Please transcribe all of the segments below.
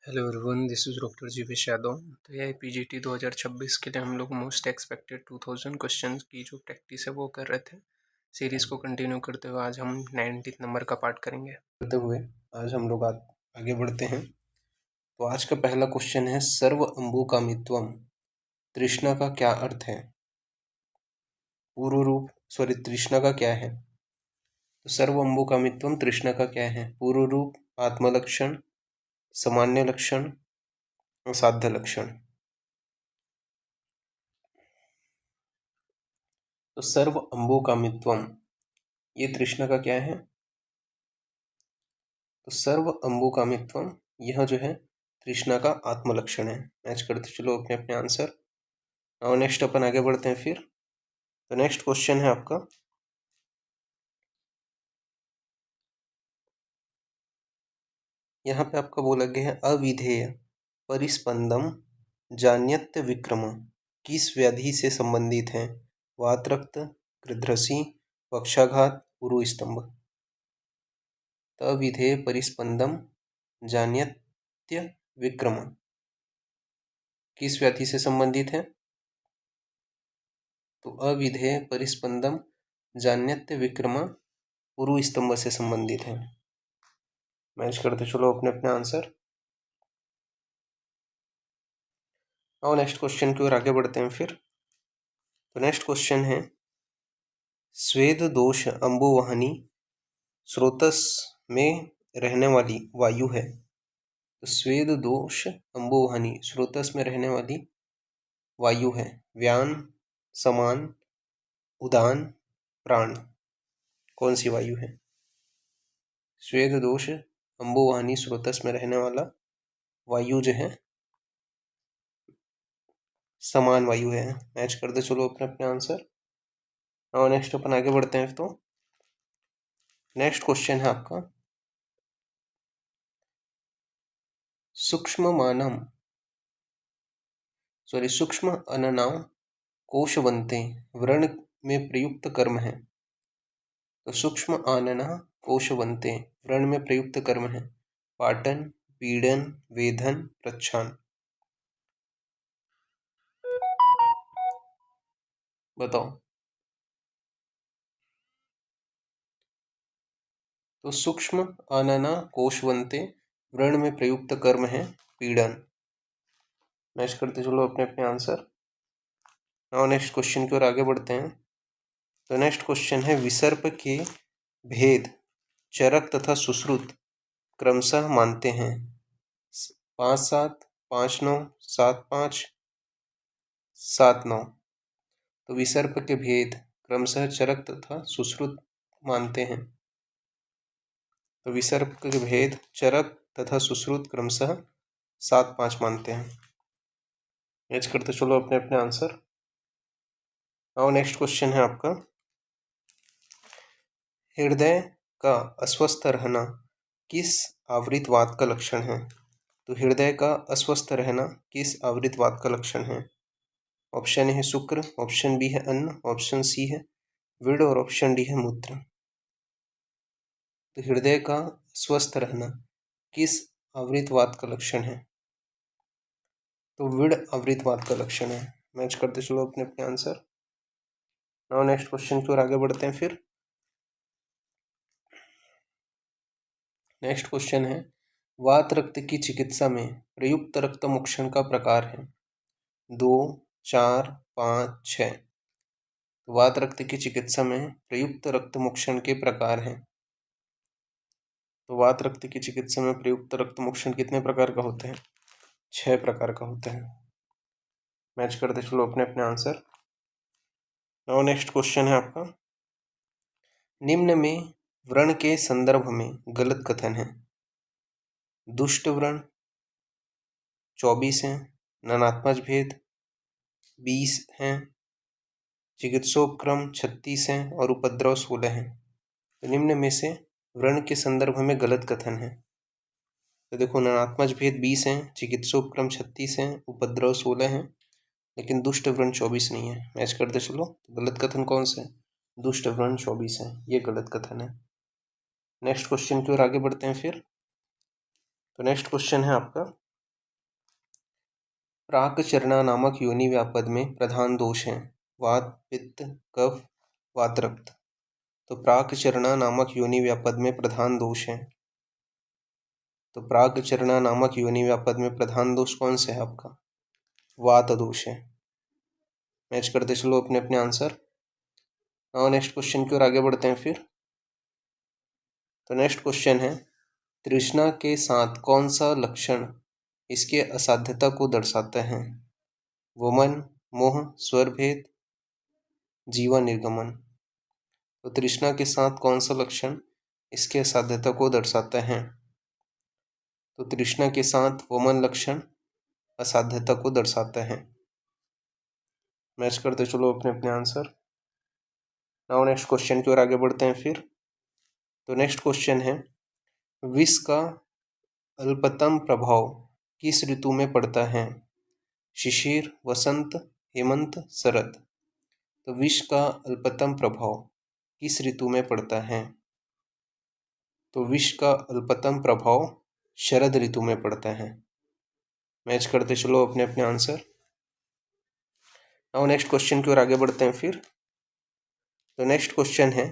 Hello everyone, this is doctor Jeevesh Yadav. तो ये PGT 2026 के लिए हम लोग मोस्ट एक्सपेक्टेड 2000 क्वेश्चंस की जो प्रैक्टिस है वो कर रहे थे। सीरीज़ को कंटिन्यू करते हुए आज हम 90 नंबर का पार्ट करेंगे। करते हुए आज हम लोग आगे बढ़ते हैं। तो आज का पहला क्वेश्चन है, सर्व अंबुकामित्वम तृष्णा का क्या अर्थ है? पूर्व रूप तृष्णा का क्या है? तो सर्व अंबुकामित्वम तृष्णा का क्या है? पूर्व रूप, आत्मलक्षण, सामान्य लक्षण, साध्य लक्षण। तो सर्व अंबुकामित्वम ये तृष्णा का क्या है? तो सर्व अंबुकामित्वम यह जो है तृष्णा का आत्मलक्षण है। मैच करते चलो अपने अपने आंसर। और नेक्स्ट अपन आगे बढ़ते हैं फिर। तो नेक्स्ट क्वेश्चन है आपका, यहाँ पे आपका बोला गया है अविधेय परिस्पंदम जान्यत्य विक्रम किस व्याधि से संबंधित है? वातरक्त, कृद्रसी, पक्षाघात, उरु स्तंभ। अविधेय परिस्पंदम जान्यत्य विक्रम किस व्याधि से संबंधित है? तो अविधेय परिस्पंदम जान्यत्य विक्रमा उरु स्तंभ से संबंधित है। मैच करते चलो अपने अपने आंसर। और नेक्स्ट क्वेश्चन की ओर आगे बढ़ते हैं फिर। तो नेक्स्ट क्वेश्चन है, स्वेद दोष अंबुवाहिनी स्रोतस में रहने वाली वायु है। तो स्वेद दोष अंबुवाहिनी स्रोतस में रहने वाली वायु है। व्यान, समान, उदान, प्राण। कौन सी वायु है? स्वेद दोष अंबुवाहिनी स्रोतस में रहने वाला वायु जो है समान वायु है। मैच कर दे चलो अपने अपने आंसर। और नेक्स्ट अपन आगे बढ़ते हैं। तो नेक्स्ट क्वेश्चन है आपका, सूक्ष्म अननाम कोशवन्ते व्रण में प्रयुक्त कर्म है। तो सूक्ष्म आनना कोशवन्ते व्रण में प्रयुक्त कर्म है। पाटन, पीड़न, वेधन, प्रच्छान। बताओ। तो सूक्ष्म आनना कोशवन्ते व्रण में प्रयुक्त कर्म है पीड़न। मैच करते चलो अपने अपने आंसर। और नेक्स्ट क्वेश्चन की ओर आगे बढ़ते हैं। तो नेक्स्ट क्वेश्चन है, विसर्प के भेद चरक तथा सुश्रुत क्रमशः मानते हैं। 5-7, 5-9, 7-5, 7-9। तो विसर्प के भेद क्रमशः चरक तथा सुश्रुत मानते हैं। तो विसर्प के भेद चरक तथा सुश्रुत क्रमशः 7-5 मानते हैं। मैच करते चलो अपने अपने आंसर। और नेक्स्ट क्वेश्चन है आपका, हृदय का अस्वस्थ रहना किस आवृतवात का लक्षण है? तो हृदय का अस्वस्थ रहना किस आवृतवात का लक्षण है? ऑप्शन ए है शुक्र, ऑप्शन बी है अन्न, ऑप्शन सी है विड़ और ऑप्शन डी है मूत्र। तो हृदय का स्वस्थ रहना किस आवृतवात का लक्षण है? तो विड़ आवृतवात का लक्षण है। मैच करते चलो अपने अपने आंसर। नाउ नेक्स्ट क्वेश्चन की ओर आगे बढ़ते हैं फिर। नेक्स्ट क्वेश्चन है, वात रक्त की चिकित्सा में प्रयुक्त रक्त मोक्षण का प्रकार है। 2, 4, 5, 6। तो वात रक्त की चिकित्सा में प्रयुक्त रक्त मोक्षण के प्रकार हैं। तो वात रक्त की चिकित्सा में प्रयुक्त रक्त मोक्षण कितने प्रकार का होते हैं? 6 प्रकार का होते हैं। मैच करते चलो अपने अपने आंसर। और नेक्स्ट क्वेश्चन है आपका, निम्न में व्रण के संदर्भ में गलत कथन है। दुष्ट व्रण 24 हैं, ननात्मज भेद 20 हैं, चिकित्सोपक्रम 36 हैं और उपद्रव 16 हैं। तो निम्न में से व्रण के संदर्भ में गलत कथन है। तो देखो, ननात्मज भेद 20 हैं, चिकित्सोपक्रम 36 हैं, उपद्रव 16 हैं, लेकिन दुष्ट व्रण 24 नहीं है। मैच करते चलो। तो गलत कथन कौन सा है? दुष्ट व्रण 24 है, ये गलत कथन है। नेक्स्ट क्वेश्चन की ओर आगे बढ़ते हैं फिर। तो नेक्स्ट क्वेश्चन है आपका, प्राकचरणा नामक योनि व्यापद में प्रधान दोष हैं वात, पित्त, कफ, वातरक्त। तो प्राकचरणा नामक योनि व्यापद में प्रधान दोष हैं, तो प्राकचरणा नामक योनि व्यापद में प्रधान दोष कौन सा है आपका? वात दोष है। मैच करते चलो अपने अपने आंसर। और नेक्स्ट क्वेश्चन की ओर आगे बढ़ते हैं फिर। तो नेक्स्ट क्वेश्चन है, तृष्णा के साथ कौन सा लक्षण इसके असाध्यता को दर्शाते हैं? वमन, मोह, स्वर भेद, जीवा निर्गमन। तो तृष्णा के साथ कौन सा लक्षण इसके असाध्यता को दर्शाते हैं? तो तृष्णा के साथ वमन लक्षण असाध्यता को दर्शाते हैं। मैच करते चलो अपने अपने आंसर। नाउ नेक्स्ट क्वेश्चन की ओर आगे बढ़ते हैं फिर। तो नेक्स्ट क्वेश्चन है, विष का अल्पतम प्रभाव किस ऋतु में पड़ता है? शिशिर, वसंत, हेमंत, शरद। तो विष का अल्पतम प्रभाव किस ऋतु में पड़ता है? तो विष का अल्पतम प्रभाव शरद ऋतु में पड़ता है। मैच करते चलो अपने अपने आंसर। नाउ नेक्स्ट क्वेश्चन की ओर आगे बढ़ते हैं फिर। तो नेक्स्ट क्वेश्चन है,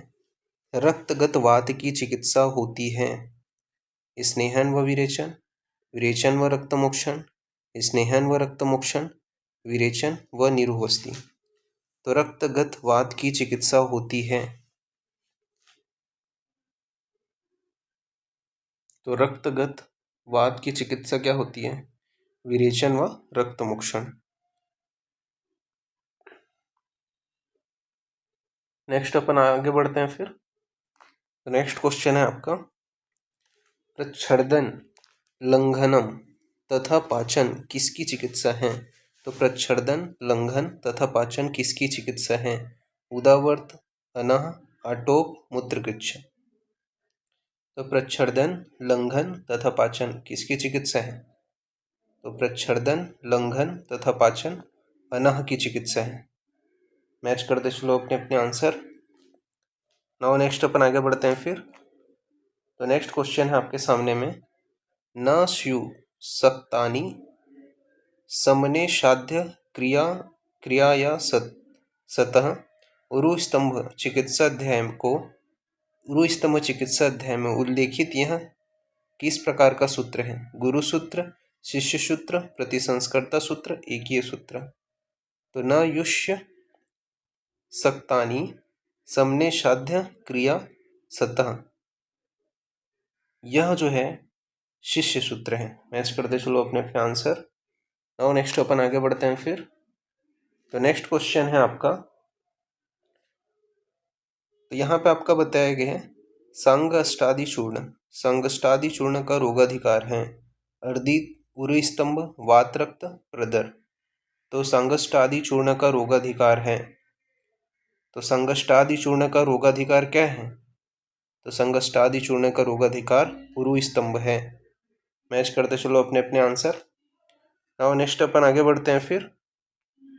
रक्तगत वात की चिकित्सा होती है स्नेहन व विरेचन, विरेचन व रक्तमोक्षण, स्नेहन व रक्तमोक्षण, विरेचन व निरुवस्ती। तो रक्तगत वात की चिकित्सा होती है, तो रक्तगत वात की चिकित्सा क्या होती है? विरेचन व रक्तमोक्षण। नेक्स्ट अपन आगे बढ़ते हैं फिर। तो नेक्स्ट क्वेश्चन है आपका, प्रच्छर्दन, लंघनम तथा पाचन किसकी चिकित्सा है? तो प्रच्छर्दन, लंघन तथा पाचन किसकी चिकित्सा है? उदावर्त, अनह, आटोप, मूत्रकृच्छ। तो प्रच्छर्दन, लंघन तथा पाचन किसकी चिकित्सा है? तो प्रच्छर्दन, लंघन तथा पाचन अनह की चिकित्सा है। मैच करते चलो अपने अपने आंसर। नाउ नेक्स्ट अपन आगे बढ़ते हैं फिर। तो नेक्स्ट क्वेश्चन है आपके सामने में, न स्यु सक्तानि समने साध्य क्रिया या सतः उरुस्तंभ चिकित्सा अध्याय को उरुस्तंभ चिकित्सा अध्याय में उल्लेखित यह किस प्रकार का सूत्र है? गुरु सूत्र, शिष्य सूत्र, प्रतिसंस्कर्ता सूत्र, एकीय सूत्र। तो न युष्य सक्तानि समने साध्य क्रिया सतः, यह जो है शिष्य सूत्र है। मैच करते चलो अपने अपने आंसर। नाउ नेक्स्ट अपन आगे बढ़ते हैं फिर। तो नेक्स्ट क्वेश्चन है आपका, तो यहाँ पे आपका बताया गया है, संगष्टादि चूर्ण, संगष्टादि चूर्ण का रोगाधिकार है अर्दित, उरुस्तंभ, वातरक्त, प्रदर। तो संगष्टादि चूर्ण का रोगाधिकार है, तो संगष्टादि चूर्ण का रोगाधिकार क्या है? तो संगष्टादि चूर्ण का रोगाधिकार उरुस्तंभ है। मैच करते चलो अपने अपने आंसर। नाउ नेक्स्ट अपन आगे बढ़ते हैं फिर।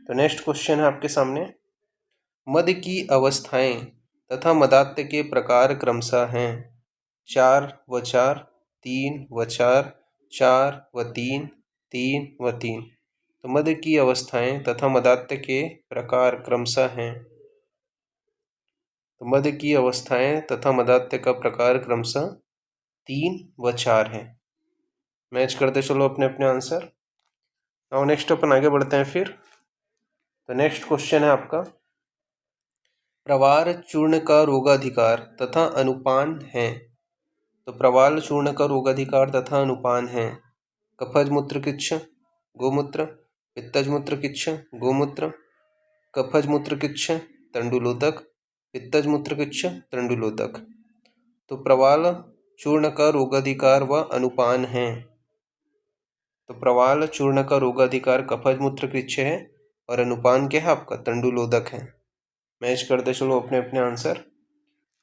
तो नेक्स्ट क्वेश्चन है आपके सामने, मद की अवस्थाएं तथा मदात्य के प्रकार क्रमशः हैं 4 व 4, 3 व 4, 4 व 3, 3 व 3। तो मद की अवस्थाएं तथा मदात्य के प्रकार क्रमशः हैं, तो मद की अवस्थाएं तथा मदात्य का प्रकार क्रमशः 3 व 4 है। मैच करते चलो अपने अपने आंसर। और नेक्स्ट अपन आगे बढ़ते हैं फिर। तो नेक्स्ट क्वेश्चन है आपका, प्रवार चूर्ण का रोगाधिकार तथा अनुपान है। तो प्रवाल चूर्ण का रोगाधिकार तथा अनुपान है कफज मूत्र किच्छ गोमूत्र, पित्तज मूत्र किच्छ गोमूत्र, कफज मूत्र किच्छ तंडुलोदक, पित्तज मूत्र किच्छ तंडुलोदक। तो प्रवाल चूर्ण का रोगाधिकार व अनुपान है, तो प्रवाल चूर्ण का रोगाधिकार कफज मूत्र किच्छ है और अनुपान क्या है आपका? तंडुलोदक है। मैच करते चलो अपने अपने आंसर।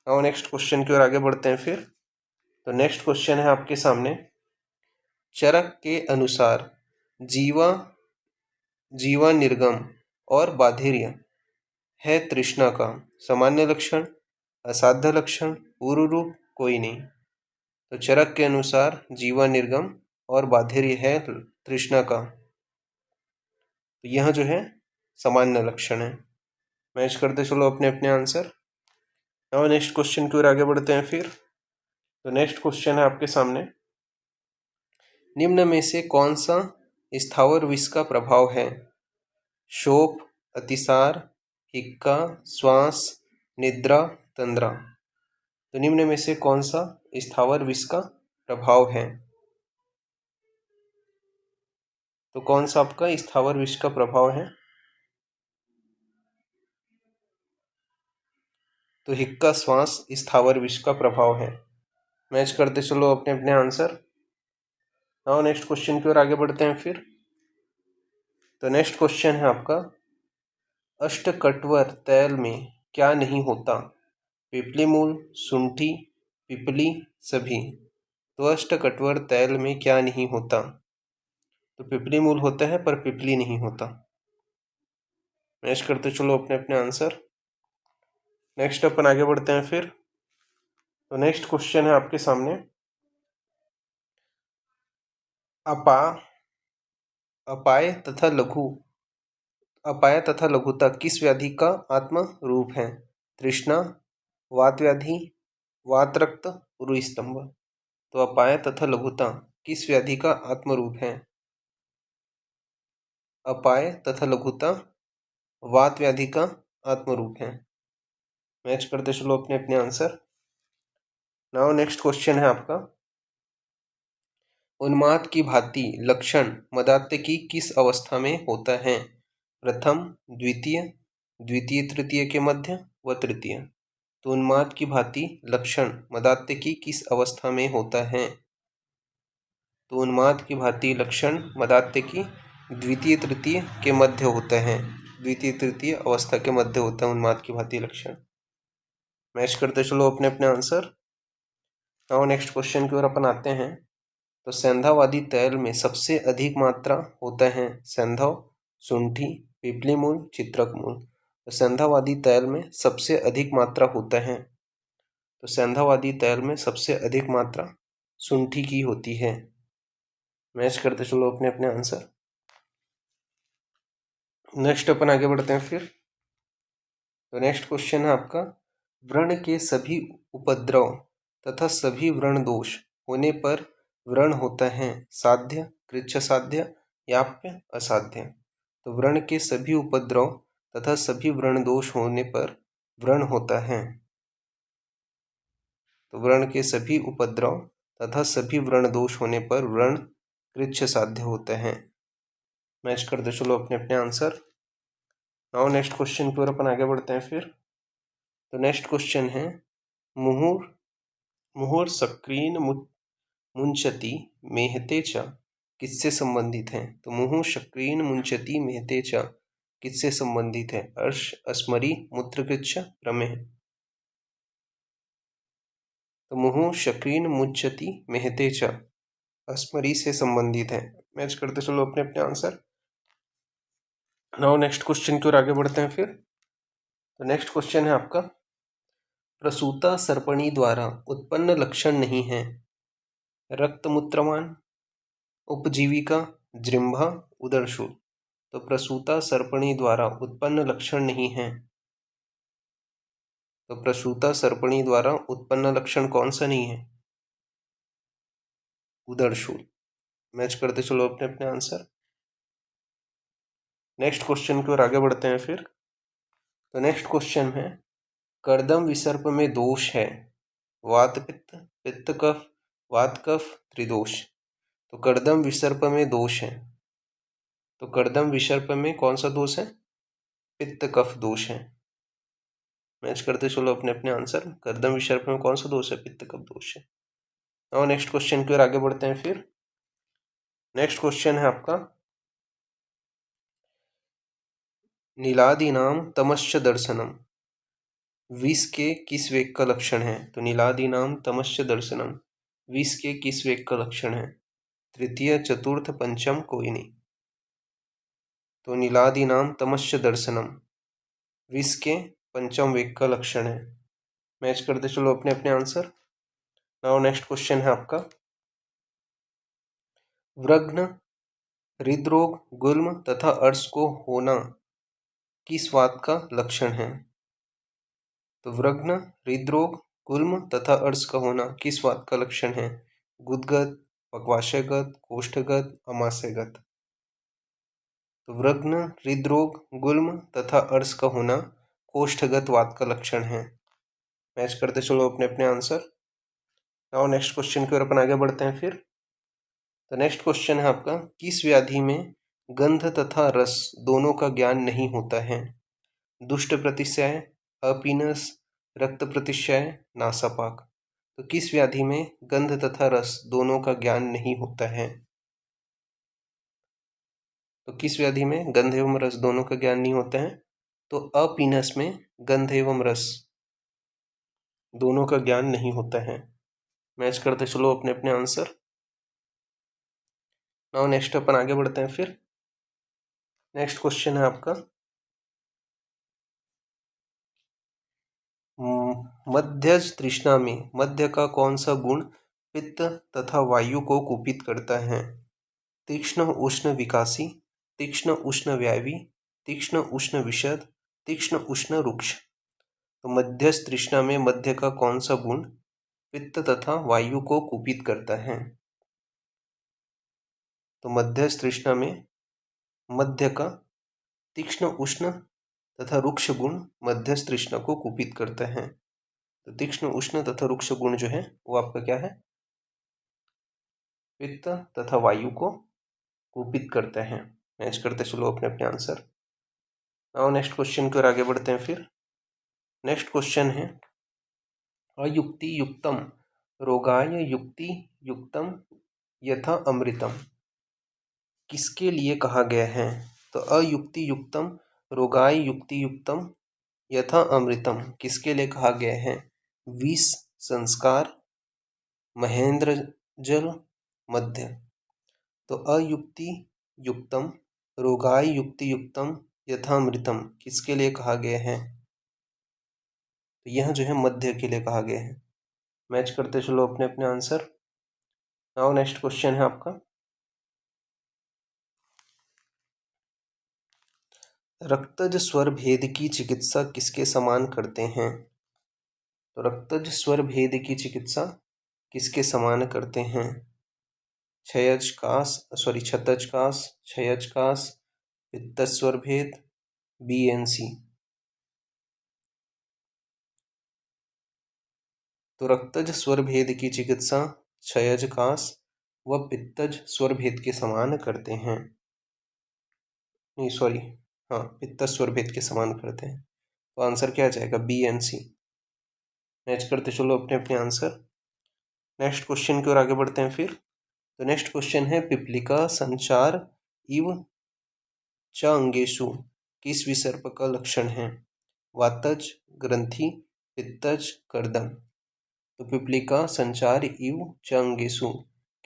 और नेक्स्ट क्वेश्चन की ओर आगे बढ़ते हैं फिर। तो नेक्स्ट क्वेश्चन है आपके सामने, चरक के अनुसार जीवा निर्गम और बाधेर्य है तृष्णा का सामान्य लक्षण, असाध्य लक्षण, पूर्व रूप, कोई नहीं। तो चरक के अनुसार जीवा निर्गम और बाधेर्य है तृष्णा का तो यह जो है सामान्य लक्षण है। मैच करते चलो अपने अपने आंसर। और नेक्स्ट क्वेश्चन की ओर आगे बढ़ते हैं फिर। तो नेक्स्ट क्वेश्चन है आपके सामने, निम्न में से कौन सा स्थावर विष का प्रभाव है? शोफ, अतिसार, हिक्का, श्वास, निद्रा, तंद्रा। तो निम्न में से कौन सा स्थावर विष का प्रभाव है? तो कौन सा आपका स्थावर विष का प्रभाव है? तो हिक्का, श्वास स्थावर विष का प्रभाव है। मैच करते चलो अपने अपने आंसर। नाउ नेक्स्ट क्वेश्चन की ओर आगे बढ़ते हैं फिर। तो नेक्स्ट क्वेश्चन है आपका, अष्टकट्वर तैल में क्या नहीं होता? पिपली मूल, शुंठी, पिपली, सभी। तो अष्टकट्वर तैल में क्या नहीं होता? तो पिपली मूल होता है पर पिपली नहीं होता। मैच करते चलो अपने अपने आंसर। नेक्स्ट अपन आगे बढ़ते हैं फिर। तो नेक्स्ट क्वेश्चन है आपके सामने, अपाय तथा लघुता किस व्याधि का आत्म रूप है? तृष्णा, वात व्याधि, वातरक्त, उरुस्तंभ। तो अपाय तथा लघुता किस व्याधि का आत्म रूप है? अपाय तथा लघुता वात व्याधि का आत्म रूप है। मैच करते चलो अपने अपने आंसर। नाउ नेक्स्ट क्वेश्चन है आपका, उन्माद की भांति लक्षण मदात्य की किस अवस्था में होता है? प्रथम, द्वितीय, द्वितीय तृतीय के मध्य व तृतीय। तो उन्माद की भांति लक्षण मदात्य की किस अवस्था में होता है? तो उन्माद की भांति लक्षण मदात्य की द्वितीय तृतीय के मध्य होते हैं। द्वितीय तृतीय अवस्था के मध्य होता है उन्माद की भांति लक्षण। मैच करते चलो अपने अपने आंसर। नाउ नेक्स्ट क्वेश्चन की ओर अपन आते हैं। तो सैंधावादी तैल में सबसे अधिक मात्रा होता है सैंधव, शुंठी, पिपली मूल, चित्रक मूल। तो सैंधावादी तैल में सबसे अधिक मात्रा होता है, तो सैंधावादी तैल में सबसे अधिक मात्रा शुंठी की होती है। मैच करते चलो अपने अपने आंसर। नेक्स्ट अपन आगे बढ़ते हैं फिर। तो नेक्स्ट क्वेश्चन है आपका, व्रण के सभी उपद्रव तथा सभी व्रण दोष होने पर व्रण होता है साध्य, कृच्छ साध्य, याप्य, असाध्य। तो व्रण के सभी उपद्रव तथा सभी व्रण दोष होने पर व्रण होता है। तो व्रण के सभी उपद्रव तथा सभी व्रण दोष होने पर व्रण कृच्छ साध्य होते हैं। मैच कर दो चलो अपने अपने आंसर। नाउ नेक्स्ट क्वेश्चन की ओर अपन आगे बढ़ते हैं फिर। तो नेक्स्ट क्वेश्चन है, मुहुर सक्रीन मुंचति मेहते च किससे संबंधित है? तो मुहुर सक्रीन मुंचति मेहते च किससे संबंधित है? अर्श, अस्मरी, मूत्रकृच्छ, प्रमेह। तो मुहुर सक्रीन मुंचति मेहते च अस्मरी से संबंधित है। मैच करते चलो अपने अपने आंसर। नाउ नेक्स्ट क्वेश्चन की ओर आगे बढ़ते हैं फिर। तो नेक्स्ट क्वेश्चन है आपका, प्रसूता सर्पणी द्वारा उत्पन्न लक्षण नहीं है रक्तमूत्रमान, उपजीविका, जृंभा, उदरशूल। तो प्रसूता सर्पणी द्वारा उत्पन्न लक्षण नहीं है, तो प्रसूता सर्पणी द्वारा उत्पन्न लक्षण कौन सा नहीं है? उदरशूल। मैच करते चलो अपने अपने आंसर। नेक्स्ट क्वेश्चन की ओर आगे बढ़ते हैं फिर। तो नेक्स्ट क्वेश्चन है, कर्दम विसर्प में दोष है वात पित्त, पित्त कफ, वात कफ, त्रिदोष। तो कर्दम विसर्प में दोष है, तो कर्दम विसर्प में कौन सा दोष है? पित्त कफ दोष है। मैच करते चलो अपने अपने आंसर। कर्दम विसर्प में कौन सा दोष है? पित्त कफ दोष है। और नेक्स्ट क्वेश्चन की ओर आगे बढ़ते हैं फिर। नेक्स्ट क्वेश्चन है आपका, नीलादीनाम तमश्च दर्शनम विष के किस वेग का लक्षण है? तो नीलादीनाम तमश्च दर्शनम विष के किस वेग का लक्षण है? तृतीय, चतुर्थ, पंचम, कोई नहीं। तो नीलादीनाम तमश्च दर्शनम विष के पंचम वेग का लक्षण है। मैच करते चलो अपने अपने आंसर। नाउ नेक्स्ट क्वेश्चन है आपका, व्रघ्न हृदरोग गुल्म तथा अर्श को होना किस वात का लक्षण है? तो वृग्न, हृदरोग, गुल्म तथा अर्श का होना किस वात का लक्षण है? गुदगत, पक्वाशयगत, कोष्ठगत, अमाशयगत। तो वृग्न, हृदरोग, गुल्म तथा अर्श का होना कोष्ठगत वात का लक्षण है। मैच करते चलो अपने अपने आंसर। नाउ नेक्स्ट क्वेश्चन की ओर अपन आगे बढ़ते हैं फिर। तो नेक्स्ट क्वेश्चन है आपका, किस व्याधि में गंध तथा रस दोनों का ज्ञान नहीं होता है? दुष्ट प्रतिशय, अपीनस, रक्त प्रतिशय, नासापाक। तो किस व्याधि में गंध तथा रस दोनों का ज्ञान नहीं होता है? तो किस व्याधि में गंध एवं रस दोनों का ज्ञान नहीं होता है? तो अपीनस में गंध एवं रस दोनों का ज्ञान नहीं होता है। मैच करते चलो अपने अपने आंसर। नाउ नेक्स्ट अपन आगे बढ़ते हैं फिर। नेक्स्ट क्वेश्चन है आपका, मध्यज तृष्णा में मध्य का कौन सा गुण पित्त तथा वायु को कुपित करता है? तीक्ष्ण उष्ण विकासी, तीक्ष्ण उष्ण व्यायवी, तीक्ष्ण उष्ण विशद, तीक्ष्ण उष्ण रुक्ष। तो मध्यस्थ तृष्णा में मध्य का कौन सा गुण पित्त तथा वायु को कुपित करता है? तो मध्यस्थ तृष्णा में मध्य का तीक्ष्ण उष्ण तथा रुक्ष गुण मध्यस्थ तृष्णा को कुपित करता है। तो तीक्ष्ण उष्ण तथा रुक्ष गुण जो है वो आपका क्या है? पित्त तथा वायु को कुपित करता है। मैच करते चलो अपने अपने आंसर। नाउ नेक्स्ट क्वेश्चन की ओर आगे बढ़ते हैं फिर। नेक्स्ट क्वेश्चन है, अयुक्ति युक्तम रोगाय युक्ति युक्तम यथा अमृतम किसके लिए कहा गया है? तो अयुक्ति युक्तम रोगाय युक्ति युक्तम यथा अमृतम किसके लिए कहा गया है? विष, संस्कार, महेंद्र जल, मध्य। तो अयुक्ति युक्तम रोगाय युक्ति युक्तम यथा अमृतम किसके लिए कहा गया है? तो यह जो है मध्य के लिए कहा गया है। मैच करते चलो अपने अपने आंसर। नाउ नेक्स्ट क्वेश्चन है आपका, रक्तज स्वर भेद की चिकित्सा किसके समान करते हैं? तो रक्तज स्वर भेद की चिकित्सा किसके समान करते हैं? छतजकास, छयजकास, पित्तस्वर भेद, बीएनसी। तो रक्तज स्वर भेद की चिकित्सा छयजकास व पित्तज स्वर भेद के समान करते हैं। नहीं सॉरी, हाँ, पित्तज स्वर भेद के समान करते हैं। तो आंसर क्या आ जाएगा? बीएनसी। मैच करते चलो अपने अपने आंसर। नेक्स्ट क्वेश्चन की ओर आगे बढ़ते हैं फिर। तो नेक्स्ट क्वेश्चन है, पिपलिका संचार इव च अंगेशु किस विसर्प का लक्षण है? वातज, ग्रंथि, पित्तज, कर्दम। तो पिपलिका संचार इव च अंगेशु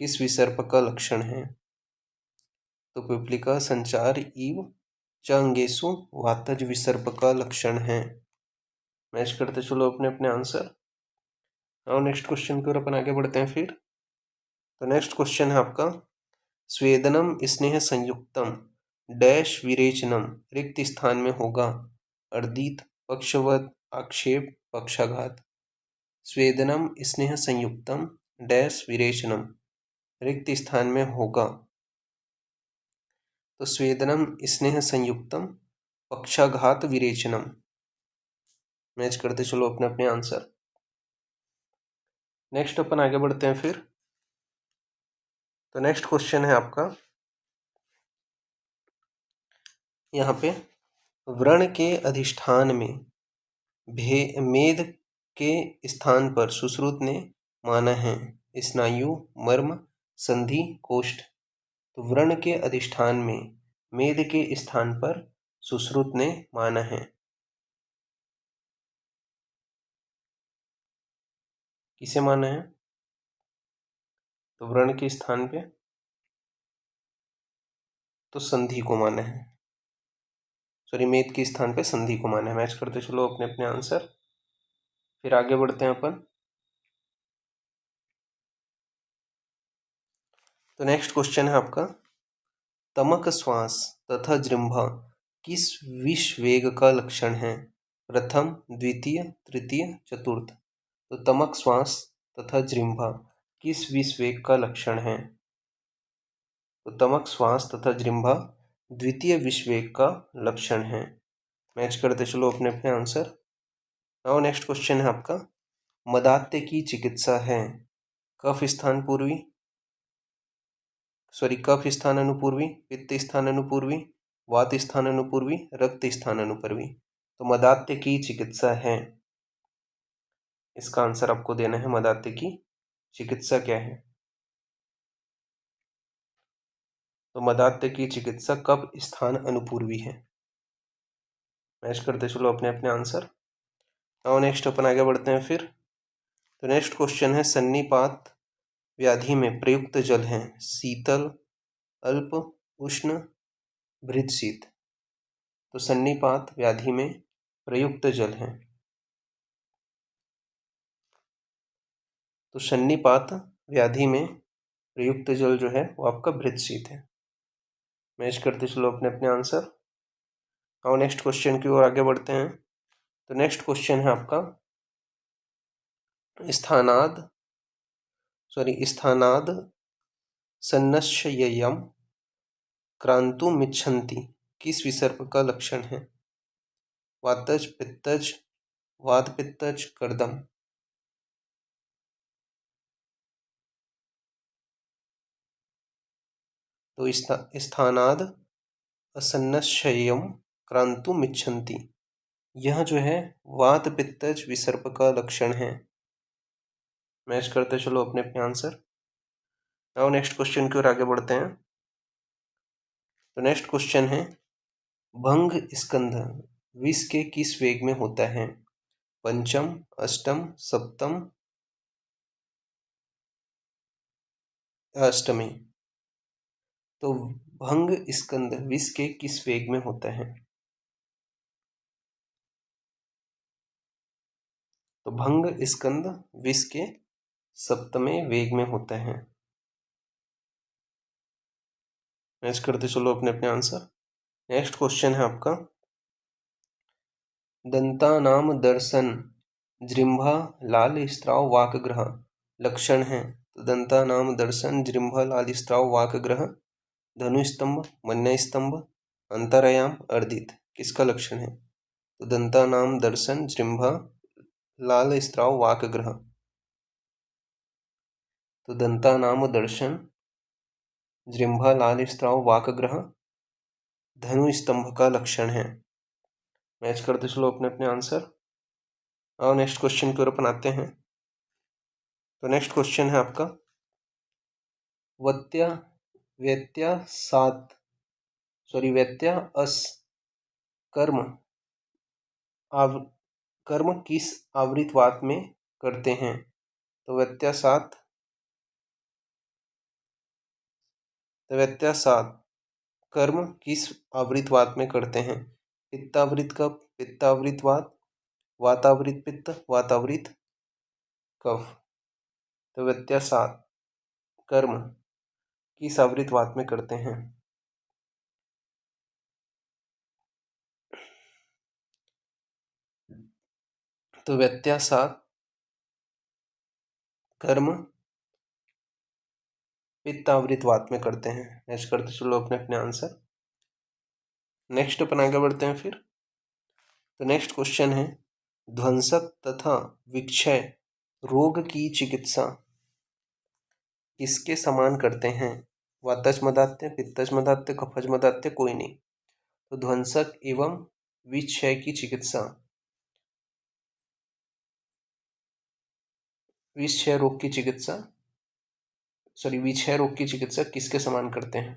किस विसर्प का लक्षण है? तो पिपलिका संचार इव च अंगेशु वातज विसर्प का लक्षण है। मैच करते चलो अपने अपने आंसर। और नेक्स्ट क्वेश्चन की ओर अपन आगे बढ़ते हैं फिर। तो नेक्स्ट क्वेश्चन है आपका, स्वेदनम स्नेह संयुक्तम डैश विरेचनम रिक्त स्थान में होगा? अर्दित, पक्षवत, आक्षेप, पक्षाघात। स्वेदनम स्नेह संयुक्तम डैश विरेचनम रिक्त स्थान में होगा? तो स्वेदनम स्नेह संयुक्तम पक्षाघात विरेचनम। मैच करते चलो अपने अपने आंसर। नेक्स्ट अपन आगे बढ़ते हैं फिर। तो नेक्स्ट क्वेश्चन है आपका, यहाँ पे व्रण के अधिष्ठान में मेद के स्थान पर सुश्रुत ने माना है स्नायु, मर्म, संधि, कोष्ठ। तो व्रण के अधिष्ठान में मेद के स्थान पर सुश्रुत ने माना है, किसे माना है? तो व्रण के स्थान पे तो संधि को माना है, सॉरी मेद के स्थान पे संधि को माना है। मैच करते चलो अपने अपने आंसर। फिर आगे बढ़ते हैं अपन। तो नेक्स्ट क्वेश्चन है आपका, तमक श्वास तथा जृंभा किस विषवेग का लक्षण है? प्रथम, द्वितीय, तृतीय, चतुर्थ। तो तमक श्वास तथा जृंभा किस विषवेग का लक्षण है? तो तमक श्वास तथा जृंभा द्वितीय विषवेग का लक्षण है। मैच करते चलो अपने अपने आंसर। नाउ नेक्स्ट क्वेश्चन है आपका, मदात्य की चिकित्सा है कफ स्थान पूर्वी, कफ स्थान अनुपूर्वी, पित्त स्थान अनुपूर्वी, वात स्थान अनुपूर्वी, रक्त स्थान अनुपूर्वी। तो मदात्य की चिकित्सा है, इसका आंसर आपको देना है। मदात्य की चिकित्सा क्या है? तो मदात्य की चिकित्सा कफ स्थान अनुपूर्वी है। मैच करते चलो अपने अपने आंसर। नाउ नेक्स्ट अपन आगे बढ़ते हैं फिर। तो नेक्स्ट क्वेश्चन है, सन्निपात व्याधि में प्रयुक्त जल है शीतल, अल्प, उष्ण, भृतशीत। तो सन्निपात व्याधि में प्रयुक्त जल है, तो सन्निपात व्याधि में प्रयुक्त जल जो है वो आपका भृतशीत है। मैच करते चलो अपने अपने आंसर। और नेक्स्ट क्वेश्चन की ओर आगे बढ़ते हैं। तो नेक्स्ट क्वेश्चन है आपका, स्थानाद सन्नश्ययम् क्रांतुमिच्छन्ति किस विसर्ग का लक्षण है? वातज, पित्तज, वात पित्तज, कर्दम। तो स्थानाद असन्नश्ययम् क्रांतुमिच्छन्ति, यह जो है वात पित्तज विसर्ग का लक्षण है। मैच करते चलो अपने अपने आंसर। नाउ नेक्स्ट क्वेश्चन की ओर आगे बढ़ते हैं। तो नेक्स्ट क्वेश्चन है, भंग स्कंध विष के किस वेग में होता है? पंचम, अष्टम, सप्तम, अष्टमी। तो भंग स्कंद विष के किस वेग में होता है? तो भंग स्कंद विष के सप्तमें वेग में होता है। मैच करते चलो अपने अपने आंसर। नेक्स्ट क्वेश्चन है आपका, दंतानाम दर्शन जृंभा लाल स्त्राव वाकग्रह लक्षण है। तो दंतानाम दर्शन जृंभा लाल स्त्राव वाकग्रह धनुस्तंभ, मन्यस्तंभ, अंतरायाम, अर्दित किसका लक्षण है? तो दंतानाम दर्शन जृंभा लाल स्त्राव वाकग्रह। तो दंतानाम दर्शन जृंभा लाल स्त्राव वाकग्रह धनु स्तंभ का लक्षण है। मैच करते चलो अपने अपने आंसर। और नेक्स्ट क्वेश्चन की ओर अपन आते हैं। तो नेक्स्ट क्वेश्चन है आपका, व्यत्यास कर्म किस आवृतवात में करते हैं? तो व्यत्यासात कर्म किस आवृतवात में करते हैं? पित्तावृत कफ, पित्तावृतवात, वातावृत पित्त, वातावृत कफ। तो व्यत्यासात कर्म किस आवृतवात में करते हैं? तो व्यत्यासात कर्म पित्तावृतवात में करते हैं। नेक्स्ट करते चलो अपने अपने आंसर। नेक्स्ट अपन आगे बढ़ते हैं फिर। तो नेक्स्ट क्वेश्चन है, ध्वंसक तथा विक्षय रोग की चिकित्सा किसके समान करते हैं? वातज मदात्य, पित्तज मदात्य, कफज मदात्य, कोई नहीं। तो ध्वंसक एवं विक्षय की चिकित्सा, विक्षय रोग की चिकित्सा किसके समान करते हैं?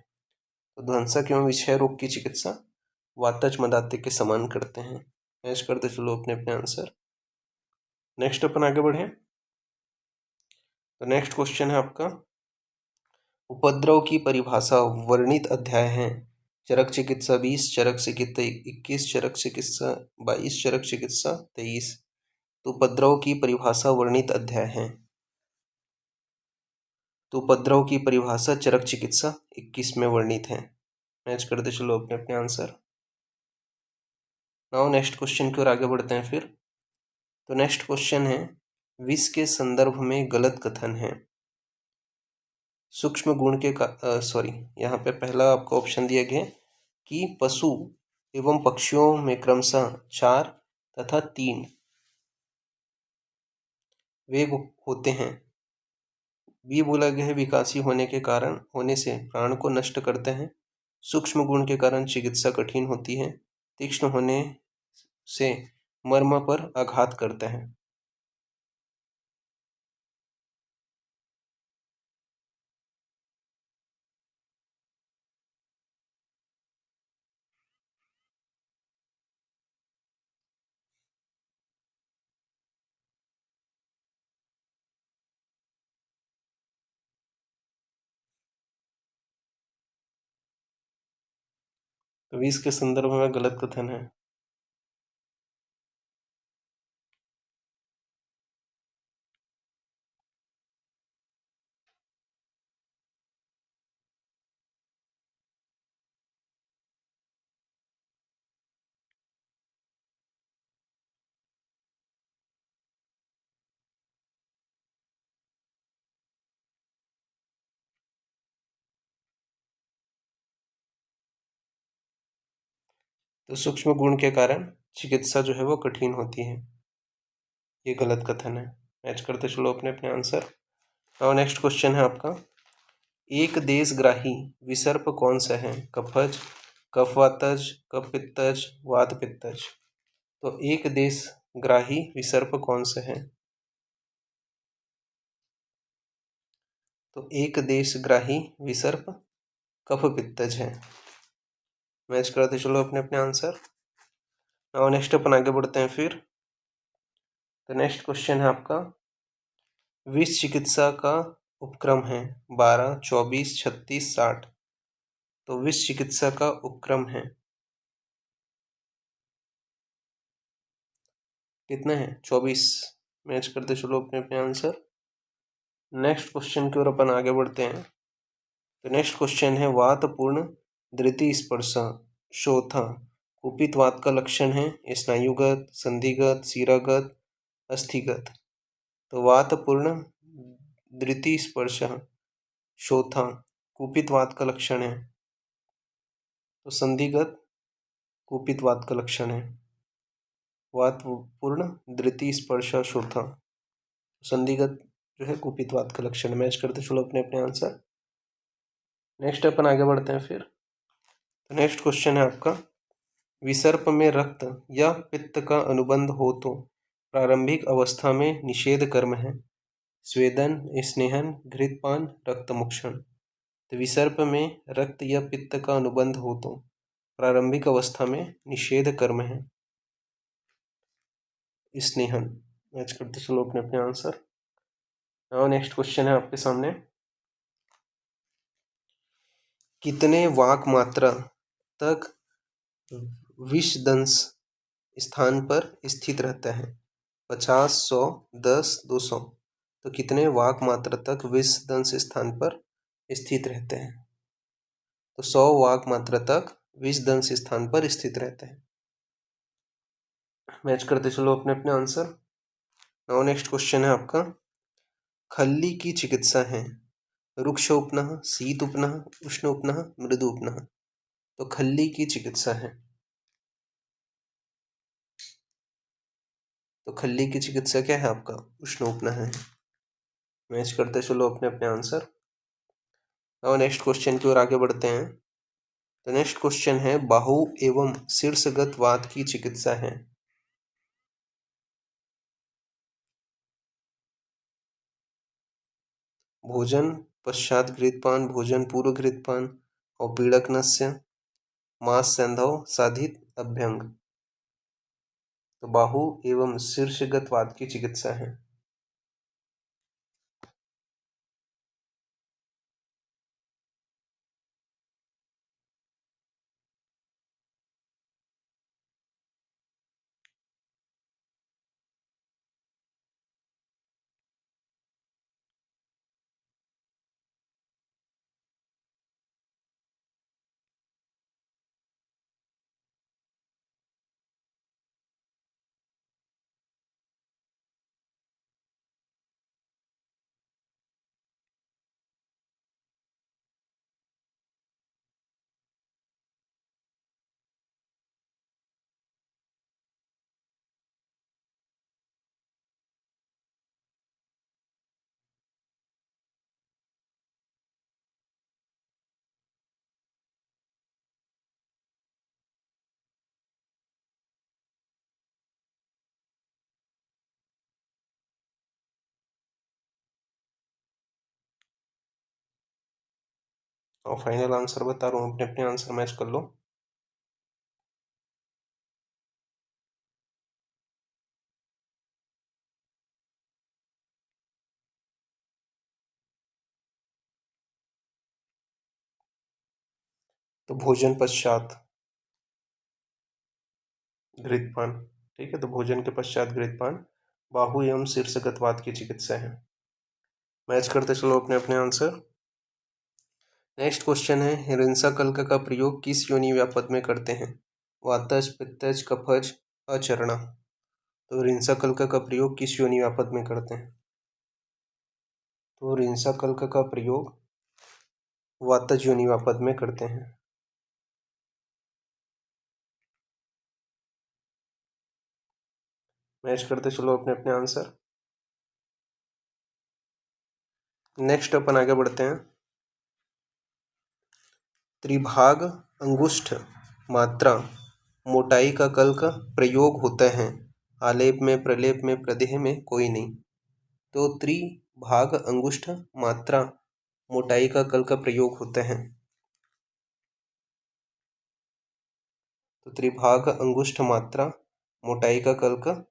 तो ध्वंसक एवं विक्षय रोग की चिकित्सा वातज मदात्य के समान करते हैं। मैच करते चलो अपने अपने आंसर। नेक्स्ट अपन आगे बढ़े। तो नेक्स्ट क्वेश्चन है आपका, उपद्रव की परिभाषा वर्णित अध्याय है चरक चिकित्सा 20, चरक चिकित्सा 21, चरक चिकित्सा 22, चरक चिकित्सा 23। तो उपद्रव की परिभाषा वर्णित अध्याय है। तो उपद्रव की परिभाषा चरक चिकित्सा 21 में वर्णित है। मैच करते चलो अपने अपने आंसर। नाउ नेक्स्ट क्वेश्चन की ओर आगे बढ़ते हैं फिर। तो नेक्स्ट क्वेश्चन है, विष के संदर्भ में गलत कथन है। सूक्ष्म गुण के सॉरी, यहाँ पे पहला आपको ऑप्शन दिया गया कि पशु एवं पक्षियों में क्रमशः 4 तथा 3 वेग होते हैं। बी बोला गया है विकासी होने के कारण होने से प्राण को नष्ट करते हैं। सूक्ष्म गुण के कारण चिकित्सा कठिन होती है। तीक्ष्ण होने से मर्म पर आघात करते हैं। तो विष के संदर्भ में गलत कथन है। तो सूक्ष्म गुण के कारण चिकित्सा जो है वो कठिन होती है, ये गलत कथन है। मैच करते चलो अपने अपने आंसर। और नेक्स्ट क्वेश्चन है आपका, एक देशग्राही विसर्प कौन सा है? कफज, कफवातज, कफपित्तज, वातपित्तज। तो एक देशग्राही विसर्प कौन सा है? तो एक देशग्राही विसर्प कफपित्तज है। मैच करते चलो अपने अपने आंसर। और नेक्स्ट अपन आगे बढ़ते हैं फिर। तो नेक्स्ट क्वेश्चन है आपका, विष चिकित्सा का उपक्रम है 12, 24, 36, 60। तो विष चिकित्सा का उपक्रम है कितना है? 24। मैच करते चलो अपने अपने आंसर। नेक्स्ट क्वेश्चन की ओर अपन आगे बढ़ते हैं। तो नेक्स्ट क्वेश्चन है, वातपूर्ण धृति स्पर्श शोथा कुपित वात का लक्षण है स्नायुगत, संधिगत, शिरागत, अस्थिगत। तो वातपूर्ण धृति स्पर्श शोथा कुपित वात का लक्षण है, तो संधिगत कुपित वात का लक्षण है। वातपूर्ण धृति स्पर्श शोथा संधिगत जो है कुपित वात का लक्षण। मैच करते चलो अपने अपने आंसर। नेक्स्ट अपन आगे बढ़ते हैं फिर। तो नेक्स्ट क्वेश्चन है आपका, विसर्प में रक्त या पित्त का अनुबंध हो तो प्रारंभिक अवस्था में निषेध कर्म है स्वेदन, स्नेहन, घृतपान, रक्तमुक्षण। तो विसर्प में रक्त या पित्त का अनुबंध हो तो प्रारंभिक अवस्था में निषेध कर्म है स्नेहन। मैच करते चलो अपने अपने आंसर। और नेक्स्ट क्वेश्चन है आपके सामने, कितने वाक मात्रा तक विषदंश स्थान पर स्थित रहता है? 50, 100, 10, 200। तो कितने वाक मात्रा तक विषदंश स्थान पर स्थित रहते हैं? तो 100 वाक मात्रा तक विषदंश स्थान पर स्थित रहते हैं। मैच करते चलो अपने अपने आंसर। नाउ नेक्स्ट क्वेश्चन है आपका, खल्ली की चिकित्सा है रुक्ष उपनः, शीत उपनः, उष्ण उपनः, मृदु उपनः। तो खल्ली की चिकित्सा है, तो खल्ली की चिकित्सा क्या है आपका? उष्ण उपनः है। मैच करते चलो अपने अपने आंसर। और नेक्स्ट क्वेश्चन की ओर आगे बढ़ते हैं। तो नेक्स्ट क्वेश्चन है, बाहु एवं शीर्षगत वात की चिकित्सा है। भोजन पश्चात घृतपान, भोजन पूर्व घृतपान, और पीड़क नस्य, मांस सैंधव, साधित अभ्यंग। तो बाहु एवं शीर्षगत वात की चिकित्सा है। और फाइनल आंसर बता रहा हूँ, अपने अपने आंसर मैच कर लो। तो भोजन पश्चात घृतपान, ठीक है, तो भोजन के पश्चात घृतपान बाहु एवं शीर्षगतवात की चिकित्सा है। मैच करते चलो अपने अपने आंसर। नेक्स्ट क्वेश्चन है, हिंसाकल्क का प्रयोग किस योनि व्यापद में करते हैं? वातज, पित्तज, कफज, अचरणा। तो हिंसाकल्क का प्रयोग किस योनि व्यापद में करते हैं? तो हिंसाकल्क का प्रयोग वातज योनि व्यापद में करते हैं। मैच करते चलो अपने अपने आंसर। नेक्स्ट अपन आगे बढ़ते हैं। त्रिभाग अंगुष्ठ मात्रा मोटाई का कल का प्रयोग होता है, आलेप में, प्रलेप में, प्रदेह में कोई नहीं। तो त्रिभाग अंगुष्ठ मात्रा मोटाई का कल का प्रयोग होता है। तो त्रिभाग अंगुष्ठ मात्रा मोटाई का कल का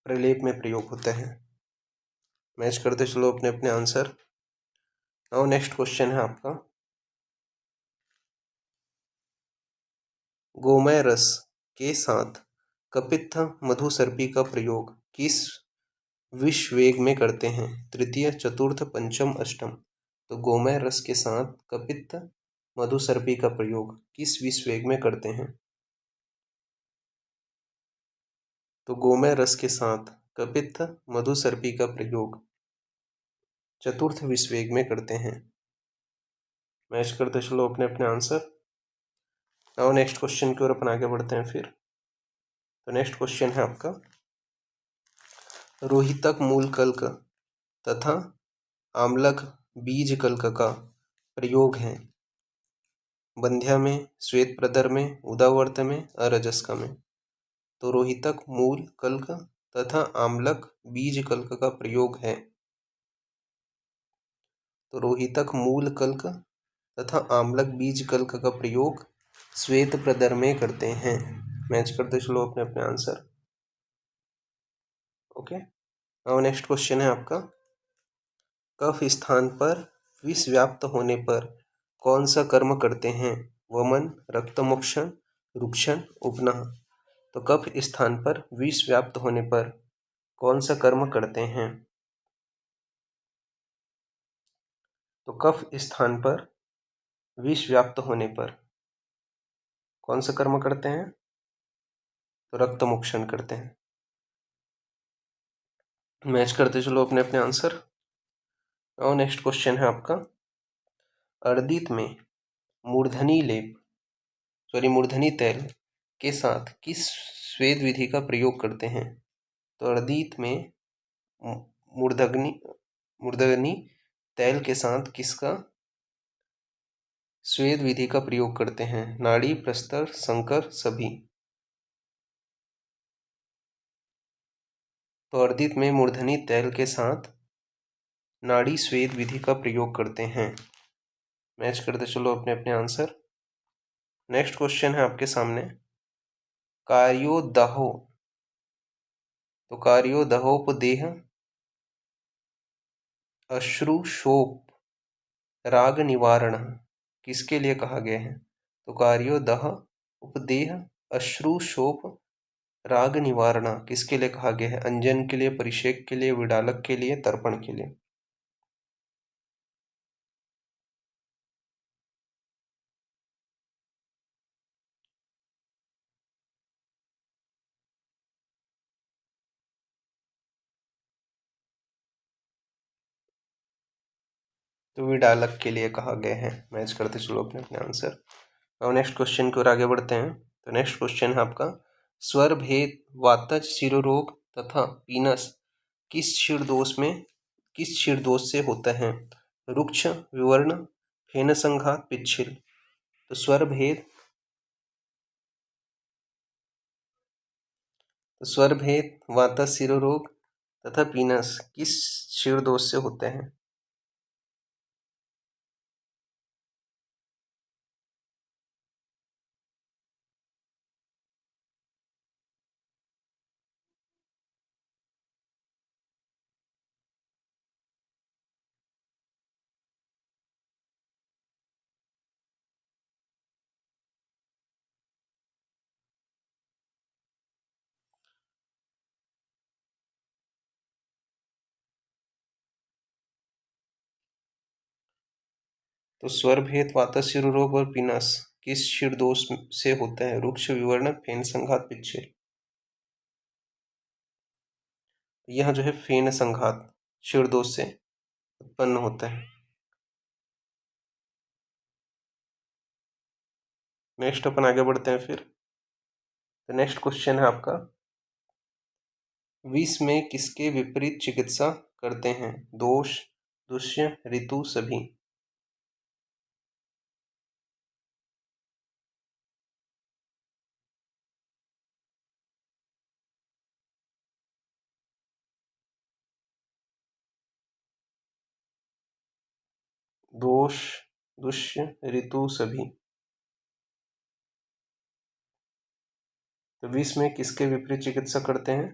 प्रलेप में प्रयोग होता है। मैच करते चलो अपने अपने आंसर। नाउ नेक्स्ट क्वेश्चन है आपका, गोमय रस के साथ कपित्थ मधुसर्पी का प्रयोग किस विषवेग में करते हैं? तृतीय, चतुर्थ, पंचम, अष्टम। तो गोमय रस के साथ कपित्थ मधुसर्पी का प्रयोग किस विषवेग में करते हैं? तो गोमय रस के साथ कपित्थ मधुसर्पी का प्रयोग चतुर्थ विषवेग में करते हैं। मैच करते चलो अपने अपने आंसर। नाउ नेक्स्ट क्वेश्चन की ओर अपन आगे बढ़ते हैं फिर। तो नेक्स्ट क्वेश्चन है आपका, रोहितक मूल कल्क तथा आम्लक बीज कल्क का प्रयोग है बंध्या में, श्वेत प्रदर में, उदावर्त में, अरजस्का में। तो रोहितक मूल कल्क तथा आम्लक बीज कल्क का प्रयोग है। तो रोहितक मूल कल्क तथा आम्लक बीज कल्क का प्रयोग श्वेत प्रदर में करते हैं। मैच करते चलो अपने अपने आंसर। ओके, और नेक्स्ट क्वेश्चन है आपका, कफ स्थान पर विष व्याप्त होने पर कौन सा कर्म करते हैं? वमन, रक्तमोक्षण, रुक्षण, उपनह। तो कफ स्थान पर विष व्याप्त होने पर कौन सा कर्म करते हैं? तो कफ स्थान पर विष व्याप्त होने पर कौन सा कर्म करते हैं? तो रक्तमोक्षण करते हैं। मैच करते चलो अपने अपने आंसर। और नेक्स्ट क्वेश्चन है आपका, अर्दित में मूर्धनी तैल के साथ किस स्वेद विधि का प्रयोग करते हैं? तो अर्दित में मूर्धनी तैल के साथ किसका स्वेद विधि का प्रयोग करते हैं? नाड़ी, प्रस्तर, संकर, सभी। तो अर्दित में मूर्धनी तैल के साथ नाड़ी स्वेद विधि का प्रयोग करते हैं। मैच करते चलो अपने अपने आंसर। नेक्स्ट क्वेश्चन है आपके सामने, कार्योदहो। तो कार्योदहोपदेह अश्रुशोप राग निवारण किसके लिए कहा गया है? तो कार्योदह उपदेह अश्रुशोप राग निवारण किसके लिए कहा गया है? अंजन के लिए, परिषेक के लिए, विडालक के लिए, तर्पण के लिए। तो विडालक के लिए कहा गया है। मैच करते चलो अपने अपने आंसर। और नेक्स्ट क्वेश्चन की ओर आगे बढ़ते हैं। तो नेक्स्ट क्वेश्चन है आपका, स्वर भेद वातज शिरोरोग तथा पीनस किस क्षीर दोष से होता है? रुक्ष, विवर्ण, फेन संघात, पिच्छिल। तो स्वर भेद वातज शिरोरोग तथा पीनस किस क्षीर दोष से होते हैं? तो स्वरभेद, वातस्य रोग और पिनस किस क्षीरदोष से होता है? रुक्ष, विवर्ण, फेन संघात, पिच्छेद। यह जो है फेन संघात क्षीरदोष से उत्पन्न होता है। नेक्स्ट अपन आगे बढ़ते हैं फिर। तो नेक्स्ट क्वेश्चन है आपका, विष में किसके विपरीत चिकित्सा करते हैं? दोष, दुष्य, ऋतु, सभी। दोष, दुष्य, ऋतु, सभी। तो विष में किसके विपरीत चिकित्सा करते हैं?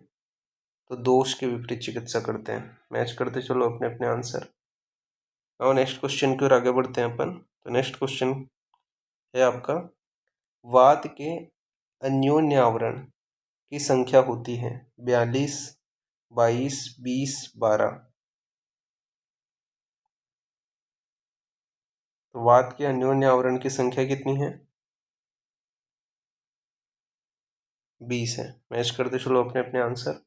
तो दोष के विपरीत चिकित्सा करते हैं। मैच करते चलो अपने अपने आंसर। और नेक्स्ट क्वेश्चन की ओर आगे बढ़ते हैं अपन। तो नेक्स्ट क्वेश्चन है आपका, वात के अन्योन्य आवरण की संख्या होती है 42, 22, 20, 12। तो वात के अन्योन्य आवरण की संख्या कितनी है? 20 है। मैच करते चलो अपने अपने आंसर।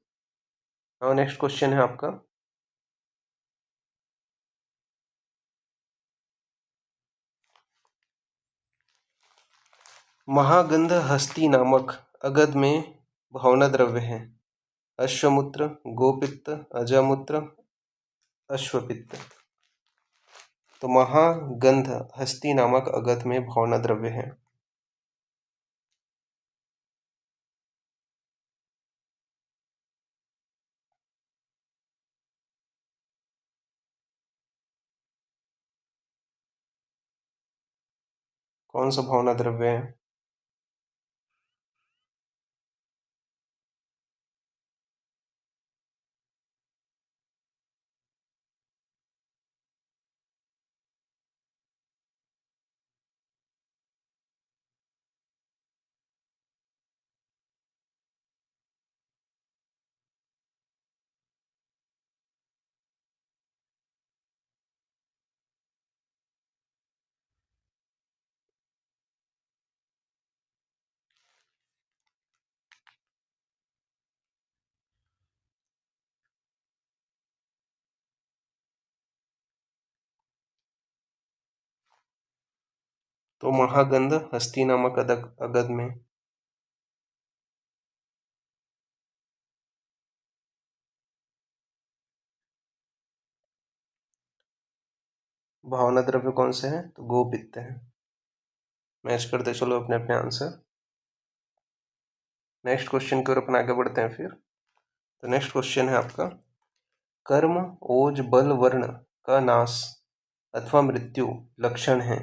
और नेक्स्ट क्वेश्चन है आपका, महागंध हस्ती नामक अगध में भावना द्रव्य है? अश्वमूत्र, गोपित्त, अजामूत्र, अश्वपित्त। तो महागंध हस्ती नामक अगध में भावना द्रव्य है। कौन सा भावना द्रव्य है? तो महागंध हस्ती नामक अगध में भावना द्रव्य कौन से हैं? तो गोपित्त है। मैच करते चलो अपने अपने आंसर। नेक्स्ट क्वेश्चन की ओर अपन आगे बढ़ते हैं फिर। तो नेक्स्ट क्वेश्चन है आपका, कर्म, ओज, बल, वर्ण का नाश अथवा मृत्यु लक्षण है?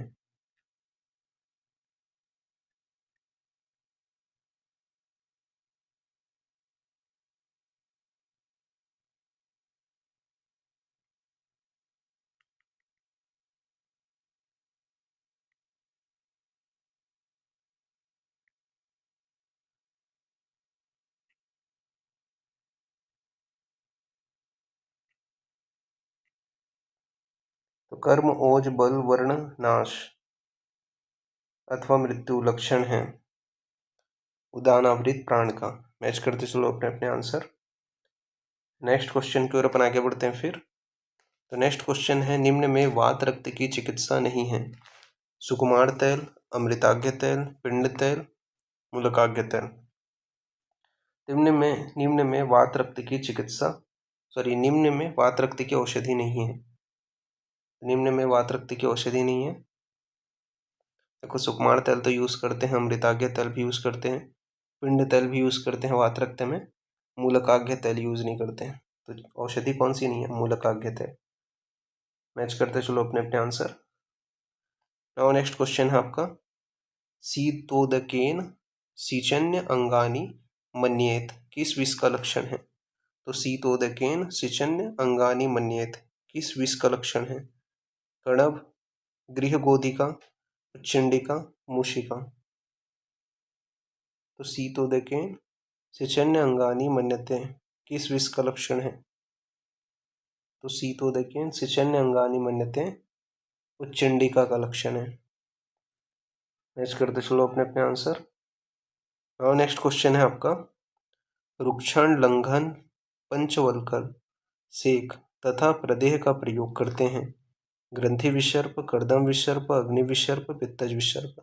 तो कर्म, ओज, बल, वर्ण, नाश अथवा मृत्यु लक्षण है उदानावृत प्राण का। मैच करते चलो अपने अपने आंसर। नेक्स्ट क्वेश्चन की ओर अपन आगे बढ़ते हैं फिर। तो नेक्स्ट क्वेश्चन है, निम्न में वात रक्त की चिकित्सा नहीं है? सुकुमार तैल, अमृताग्य तैल, पिंड तैल, मूलकाग्य तैल। निम्न में वात रक्त की चिकित्सा, निम्न में वात रक्त की औषधि नहीं है। निम्न में वात रक्त की औषधि नहीं है। देखो, सुकुमार तैल तो यूज करते हैं, अमृताग्य तैल भी यूज करते हैं, पिंड तैल भी यूज करते हैं वात रक्त में, मूलकाग्य तैल यूज नहीं करते हैं। तो औषधि कौन सी नहीं है? मूलकाग्य तैल। मैच करते चलो अपने अपने आंसर। नाउ नेक्स्ट क्वेश्चन है आपका, शीतोदकेन सिचन्य अंगानि मन्येत किस विष का लक्षण है? तो शीतोदकेन सिचन्य अंगानि मन्येत किस विष का लक्षण है? कणव, गृहगोधिका, चिंडिका, मूषिका। तो शीतोदकेन सिचन्य अंगानि मन्यते किस विष का लक्षण है? तो शीतोदकेन सिचन्य अंगानि मन्यते उच्चंडिका का लक्षण है। मैच करते चलो अपने अपने आंसर। और नेक्स्ट क्वेश्चन है आपका, रुक्षण, लंघन, पंचवल्कल, सेक तथा प्रदेह का प्रयोग करते हैं। ग्रंथि विसर्प, कर्दम विसर्प, अग्नि विसर्प, पित्तज विसर्प।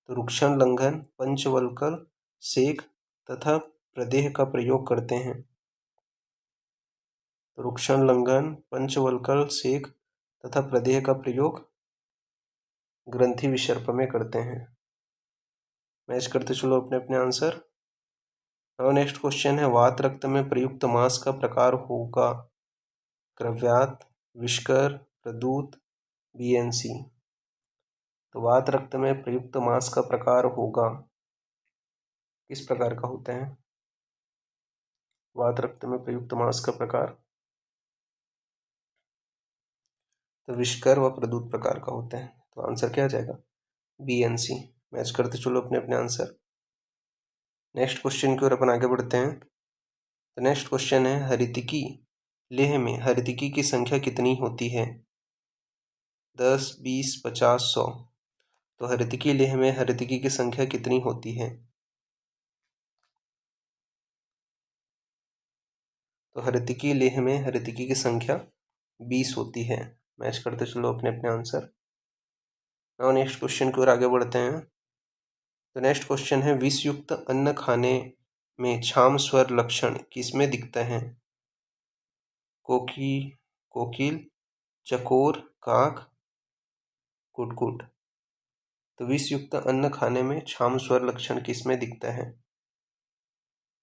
तो रुक्षण, लंघन, पंचवल्कल, सेक तथा प्रदेह का प्रयोग करते हैं। रुक्षण, लंघन, पंचवल्कल, सेक तथा प्रदेह का प्रयोग ग्रंथि विसर्प में करते हैं। मैच करते चलो अपने अपने आंसर। और नेक्स्ट क्वेश्चन है, वात रक्त में प्रयुक्त मांस का प्रकार होगा। क्रव्यात, विष्कर, प्रदूत, बीएनसी। तो वात रक्त में प्रयुक्त मांस का प्रकार होगा, किस प्रकार का होता है वात रक्त में प्रयुक्त मांस का प्रकार? तो विष्कर व प्रदूत प्रकार का होता है। तो आंसर क्या आ जाएगा? बीएनसी। मैच करते चलो अपने अपने आंसर। नेक्स्ट क्वेश्चन की ओर अपन आगे बढ़ते हैं। तो नेक्स्ट क्वेश्चन है, हरितिकी लेह में हरितिकी की संख्या कितनी होती है? 10, 20, 50, 100। तो हरितिकी लेह में हरितिकी की संख्या कितनी होती है? तो हरितिकी लेह में हरितिकी की संख्या 20 होती है। मैच करते चलो अपने अपने आंसर। और नेक्स्ट क्वेश्चन की ओर आगे बढ़ते हैं। तो नेक्स्ट क्वेश्चन है, विषयुक्त अन्न खाने में छाम स्वर लक्षण किसमें दिखता है? कोकिल, चकोर, काक, कुटकुट। तो विषयुक्त अन्न खाने में छाम स्वर लक्षण किसमें दिखता है?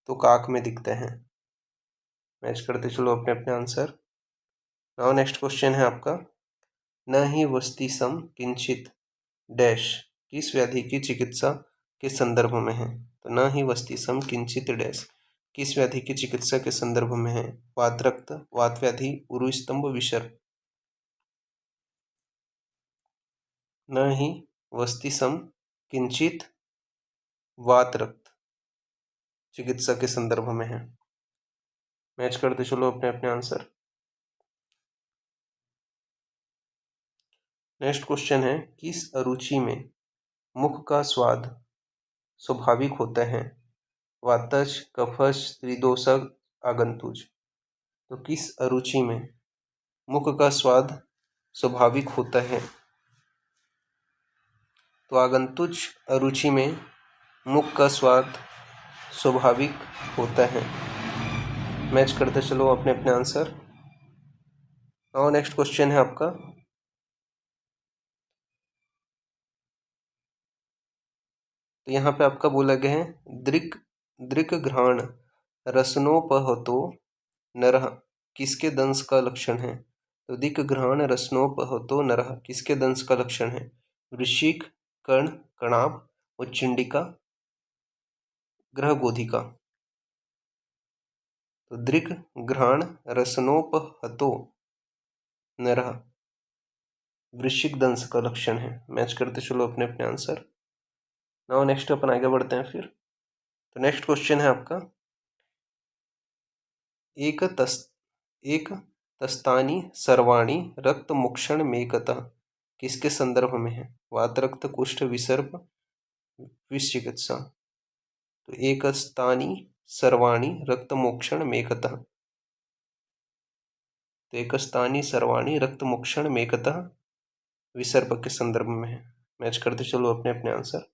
तो काक में दिखता है। मैच करते चलो अपने अपने आंसर। नाउ नेक्स्ट क्वेश्चन है आपका, न ही वस्ति सम किंचित डैश किस व्याधि की चिकित्सा के संदर्भ में है? तो न ही वस्ति सम किंचित डैश किस व्याधि की चिकित्सा के संदर्भ में है? वात रक्त, वात व्याधि, उरु स्तंभ, विसर्प। न ही वस्ति सम किंचित वात रक्त चिकित्सा के संदर्भ में है। मैच करते चलो अपने अपने आंसर। नेक्स्ट क्वेश्चन है, किस अरुचि में मुख का स्वाद स्वाभाविक होता है? वातज, कफज, त्रिदोषक, आगंतुज। तो किस अरुचि में मुख का स्वाद स्वाभाविक होता है? तो आगंतुज अरुचि में मुख का स्वाद स्वाभाविक होता है। मैच करते चलो अपने अपने आंसर। और नेक्स्ट क्वेश्चन है आपका, तो यहाँ पे आपका बोला गया है, दृक घ्राण रसनोपहतो नरः किसके दंश का लक्षण है? तो दिक घ्राण रसनोपहतो नरः किसके दंश का लक्षण है? वृश्चिक, कर्ण, कणाभ, उच्चंडिका, ग्रह गोधिका। तो दृक घ्राण रसनोपहतो नरः वृश्चिक दंश का लक्षण है। मैच करते चलो अपने अपने आंसर। नाउ नेक्स्ट अपन आगे बढ़ते हैं फिर। तो नेक्स्ट क्वेश्चन है आपका, एक तस्तानि सर्वाणि रक्त मोक्षण मेकतः किसके संदर्भ में है? वात रक्त, कुष्ठ, विसर्प, विषचिकित्सा। तो एकस्तानि सर्वाणि रक्त मोक्षण मेकतः। तो एकस्तानि सर्वाणि रक्त मोक्षण मेकतः विसर्प के संदर्भ में है। मैच करते चलो अपने अपने आंसर।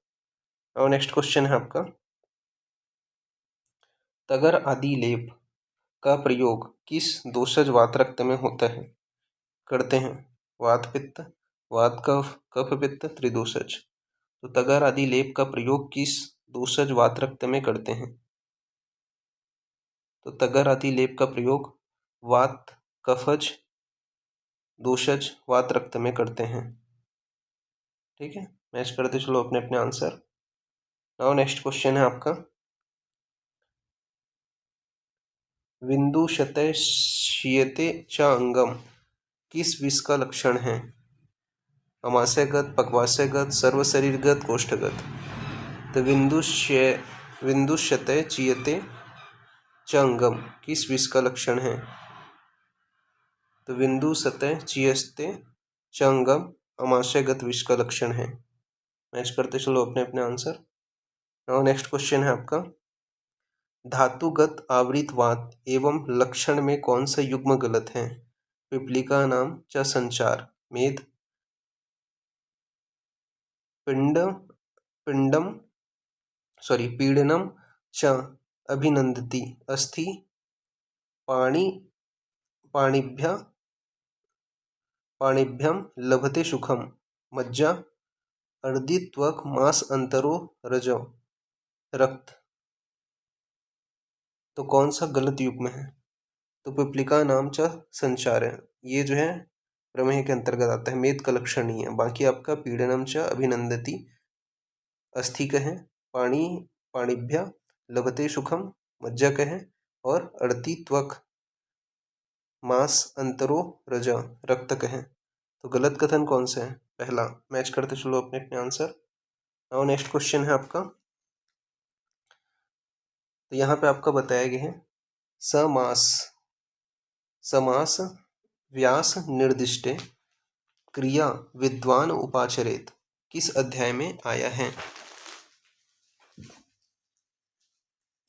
और नेक्स्ट क्वेश्चन है आपका, तगर आदि लेप का प्रयोग किस दोषज वात रक्त में होता है? करते हैं वात पित्त, वात कफ, कफ पित्त, त्रिदोषज। तो तगर आदि लेप का प्रयोग किस दोषज वात रक्त में करते हैं? तो तगर आदि लेप का प्रयोग वात कफज दोषज वात रक्त में करते हैं। ठीक है, मैच करते चलो अपने अपने आंसर। नाउ नेक्स्ट क्वेश्चन है आपका, विंदु शतय शीयते च अंगम किस विष का लक्षण है? अमाशयगत, पक्वाशयगत, सर्वशरीरगत, कोष्ठगत। तो विंदुशतय चीयते च अंगम किस विष का लक्षण है? तो विंदु सतय चीयते च अंगम आमाशयगत विष का लक्षण है? मैच करते चलो अपने अपने आंसर। नाउ नेक्स्ट क्वेश्चन है आपका, धातुगत आवृतवात एवं लक्षण में कौन सा युग्म गलत है? पिपलिका नाम च संचार, मेद, पिंड पिंडम पीडनम च अभिनंदति, अस्थि, पाणि पाणिभ्यम लभते सुखम, मज्जा, अर्दित्वक, मास अंतरो, रजो, रक्त। तो कौन सा गलत युग्म है? तो पिपलिका नाम च संचार है, ये जो है प्रमेय के अंतर्गत आता है, मेद का लक्षण नहीं है। बाकी आपका पीडनम च अभिनंदति अस्थि का है, पाणिभ्य लभते सुखम मज्जा का है, और अर्दित्वक मास अंतरो रजा रक्त का है। तो गलत कथन कौन सा है? पहला। मैच करते चलो अपने अपने आंसर। नाउ नेक्स्ट क्वेश्चन है आपका, तो यहाँ पे आपका बताया गया है, समास समास व्यास निर्दिष्टे क्रिया विद्वान उपाचरेत किस अध्याय में आया है?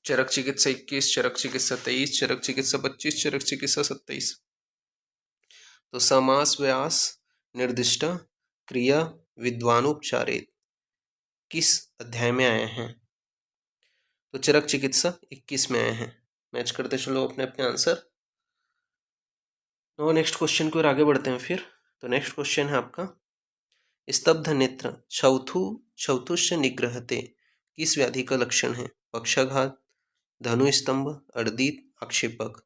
चरक चिकित्सा 21, चरक चिकित्सा 23, चरक चिकित्सा 25, चरक चिकित्सा 27। तो समास व्यास निर्दिष्ट क्रिया विद्वानोपचारित किस अध्याय में आए हैं? तो चरक चिकित्सा 21 में आए हैं। मैच करते चलो अपने अपने आंसर। और नेक्स्ट क्वेश्चन की ओर आगे बढ़ते हैं फिर। तो नेक्स्ट क्वेश्चन है आपका, स्तब्ध नेत्र क्षौथुष निग्रहते किस व्याधि का लक्षण है? पक्षाघात, धनुस्तंभ, अर्दित, आक्षेपक।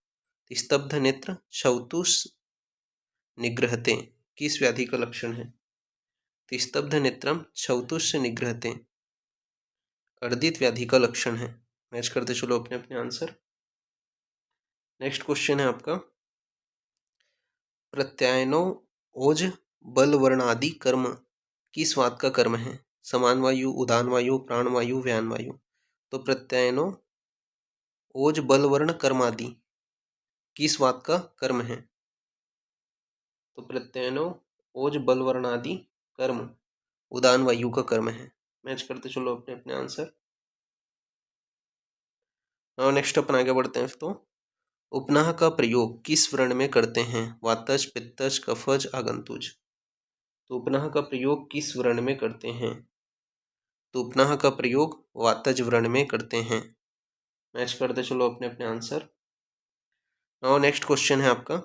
स्तब्ध नेत्र क्षौथुष निग्रहते किस व्याधि का लक्षण है? स्तब्ध नेत्रम क्षौथुष निग्रहते अर्दित व्याधि का लक्षण है। मैच करते चलो अपने अपने आंसर। नेक्स्ट क्वेश्चन है आपका, प्रत्यायनो ओज बल वर्णादि कर्म किस वात का कर्म है? समान वायु, उदान वायु, प्राण वायु, व्यान वायु। तो प्रत्यायनो ओज बल वर्ण कर्म आदि किस वात का कर्म है? तो प्रत्यायनो ओज बल वर्ण आदि कर्म उदान वायु का कर्म है। मैच करते चलो अपने अपने आंसर। और नेक्स्ट अपन आगे बढ़ते हैं। तो उपनाह का प्रयोग किस वर्ण में करते हैं? वातज, पित्तज, कफज, आगंतुज। तो उपनाह का प्रयोग किस वर्ण में करते हैं? तो उपनाह का प्रयोग वातज वर्ण में करते हैं। मैच करते चलो अपने अपने आंसर। और नेक्स्ट क्वेश्चन है आपका,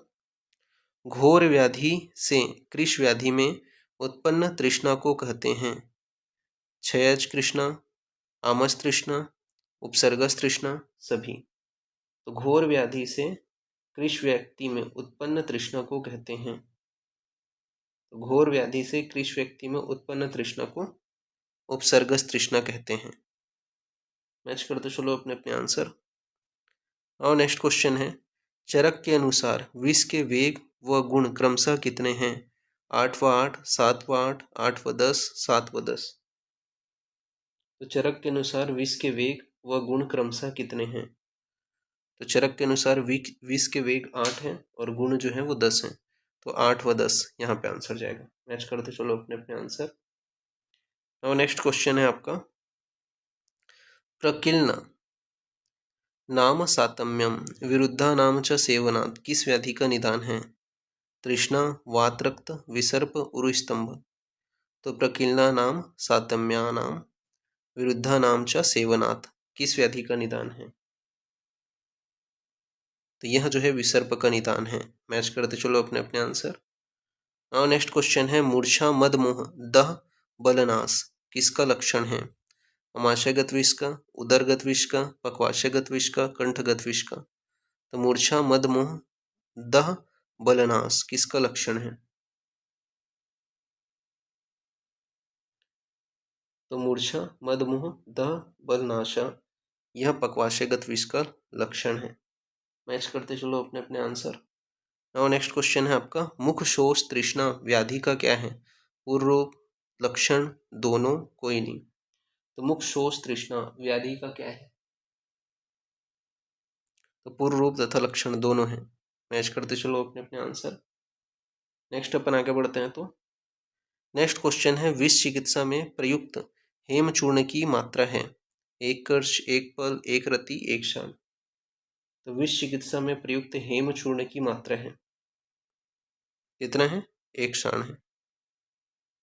घोर व्याधि से कृश व्याधि में उत्पन्न तृष्णा को कहते हैं? क्षयज तृष्णा, आमस तृष्णा, उपसर्गस तृष्णा, सभी। तो घोर व्याधि से कृश व्यक्ति में उत्पन्न तृष्णा को कहते हैं। तो घोर व्याधि से कृश व्यक्ति में उत्पन्न तृष्णा को उपसर्गस तृष्णा कहते हैं। मैच करते चलो अपने अपने आंसर। और नेक्स्ट क्वेश्चन है, चरक के अनुसार विष के वेग व गुण क्रमशः कितने हैं? 8 व 8, 7 व 8, 8 व 10, 7 व 10। तो चरक के अनुसार विष के वेग व गुण क्रमशः कितने हैं? तो चरक के अनुसार विष के वेग 8 हैं और गुण जो है वो 10 हैं। तो 8 व 10 यहाँ पे आंसर जाएगा। मैच करते चलो अपने अपने आंसर। और नेक्स्ट क्वेश्चन है आपका, प्रकीर्णन नाम सातम्यम विरुद्धा नाम च सेवनात् किस व्याधि का निदान है? तृष्णा, वातरक्त, विसर्प, उरुस्तंभ। तो प्रकीर्णा नाम सातम्या नाम विरुद्धा नाम च सेवनात् किस व्याधि का निदान है? तो यह जो है विसर्प का निदान है। मैच करते चलो अपने अपने आंसर। और नेक्स्ट क्वेश्चन है, मूर्छा, मद, मोह, दह, बलनाश किसका लक्षण है? आमाशयगत विष का, उदरगत विष का, पक्वाशयगत विष का, कंठगत विष का। तो मूर्छा, मद, मोह, दह, बलनाश किसका लक्षण है? तो मूर्छा, मद, मोह, दह, बलनाशा यह पक्वाशयगत विष का लक्षण है। मैच करते चलो अपने अपने आंसर। और नेक्स्ट क्वेश्चन है आपका, मुख शोष तृष्णा व्याधि का क्या है? पूर्व लक्षण, दोनों, कोई नहीं। तो मुख शोष तृष्णा व्याधि का क्या है? तो पूर्व रूप तथा लक्षण दोनों हैं। मैच करते चलो अपने अपने आंसर। नेक्स्ट अपन आगे बढ़ते हैं। तो नेक्स्ट क्वेश्चन है, विष चिकित्सा में प्रयुक्त हेमचूर्ण की मात्रा है 1 कर्ष, 1 पल, 1 रति, 1 शान। तो विष चिकित्सा में प्रयुक्त हेमचूर्ण की मात्रा है कितना है, 1 शान है।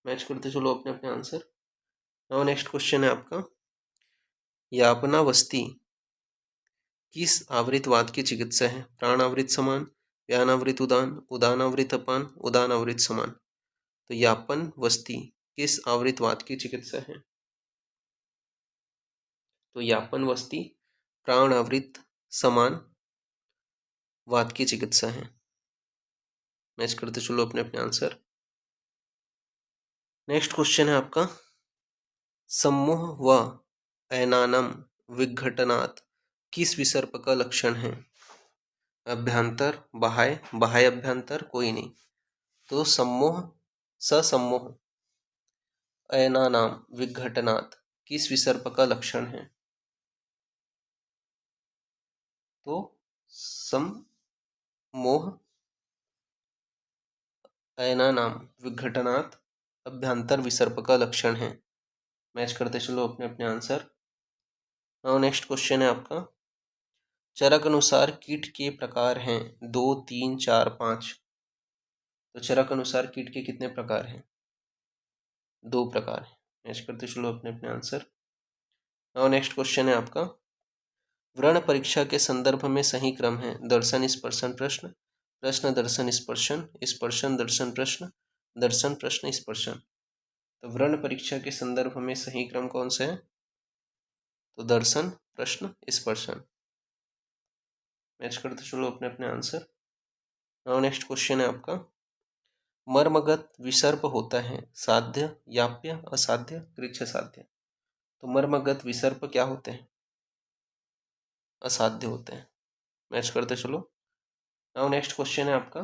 मैच करते चलो अपने अपने आंसर। नाउ नेक्स्ट क्वेश्चन है आपका, यापनावस्ती किस आवृतवाद की चिकित्सा है? प्राणावृत समान, व्यानावृत उदान, उदानावृत अपान, उदानावृत समान। तो यापन वस्ती किस आवृतवाद की चिकित्सा है? तो यापन वस्ती प्राणावृत समान वाद की चिकित्सा है। मैच करते चलो अपने अपने आंसर। नेक्स्ट क्वेश्चन है आपका, सम्मोह व ऐनानम विघटनात् किस विसर्प का लक्षण है? अभ्यंतर, बाह्य, बाह्य अभ्यंतर, कोई नहीं। तो सम्मोह, ससम्मोह, ऐनानाम विघटनात् किस विसर्प का लक्षण है? तो सम्मोह ऐनानाम विघटनात् अभ्यंतर विसर्प का लक्षण है। मैच करते चलो अपने अपने आंसर। नाउ नेक्स्ट क्वेश्चन है आपका, चरक अनुसार कीट के प्रकार हैं 2, 3, 4, 5। तो चरक अनुसार कीट के कितने प्रकार हैं? 2 प्रकार हैं। मैच करते चलो अपने अपने आंसर। नाउ नेक्स्ट क्वेश्चन है आपका, व्रण परीक्षा के संदर्भ में सही क्रम है दर्शन स्पर्शन प्रश्न, प्रश्न दर्शन स्पर्शन, स्पर्शन दर्शन प्रश्न, दर्शन प्रश्न स्पर्शन। तो व्रण परीक्षा के संदर्भ में सही क्रम कौन सा है? तो दर्शन प्रश्न स्पर्शन। मैच करते चलो अपने अपने आंसर। नाउ नेक्स्ट क्वेश्चन है आपका, मर्मगत विसर्प होता है साध्य, याप्य, असाध्य, कृच्छ साध्य। तो मर्मगत विसर्प क्या होते हैं? असाध्य होते हैं। मैच करते चलो। नाउ नेक्स्ट क्वेश्चन है आपका,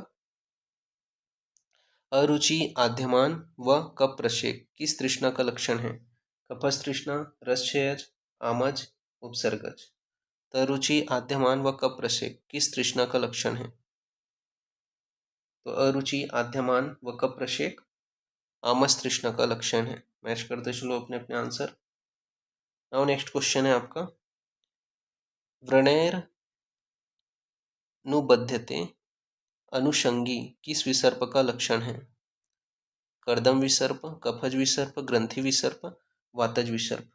अरुचि, आद्यमान व कप्रशेक किस तृष्णा का लक्षण है? कपस तृष्णा, रसक्षयज, आमज, उपसर्गज। तो अरुचि, आद्यमान व कप्रशेक किस तृष्णा का लक्षण है? तो अरुचि, आद्यमान व कप्रशेक आमस तृष्णा का लक्षण है। मैच करते चलो अपने अपने आंसर। नाउ नेक्स्ट क्वेश्चन है आपका, व्रणेर नुबध्यते अनुषंगी किस विसर्प का लक्षण है? कर्दम विसर्प, कफज विसर्प, ग्रंथि विसर्प, वातज विसर्प।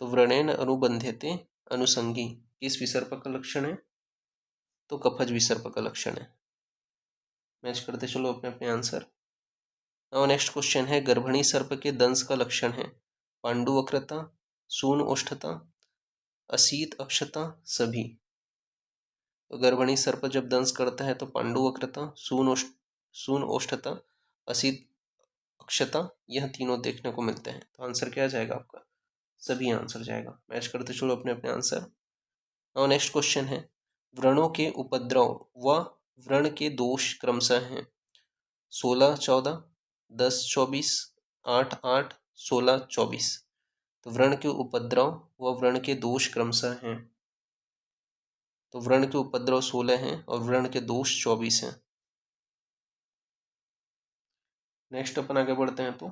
तो व्रणेन अनुबंध्यते अनुषंगी किस विसर्प का लक्षण है? तो कफज विसर्प का लक्षण है। मैच करते चलो अपने अपने आंसर। नाउ नेक्स्ट क्वेश्चन है, गर्भणी सर्प के दंश का लक्षण है पांडुवक्रता, सून ओष्ठता, असीत अक्षता, सभी। तो गर्भणी सर्प जब दंश करता है तो पांडुवक्रता, सून ओष्ठता, असीत अक्षता, यह तीनों देखने को मिलते हैं। तो आंसर क्या जाएगा आपका? सभी आंसर जाएगा। मैच करते चलो अपने अपने आंसर। नाउ नेक्स्ट क्वेश्चन है, व्रणों के उपद्रव व व्रण के दोष क्रमशः हैं 16, 14, 10, 24, 8, 8, 16, 24। तो व्रण के उपद्रव व व्रण के दोष क्रमशः हैं। तो व्रण के उपद्रव 16 हैं और व्रण के दोष 24 हैं। नेक्स्ट अपन आगे बढ़ते हैं। तो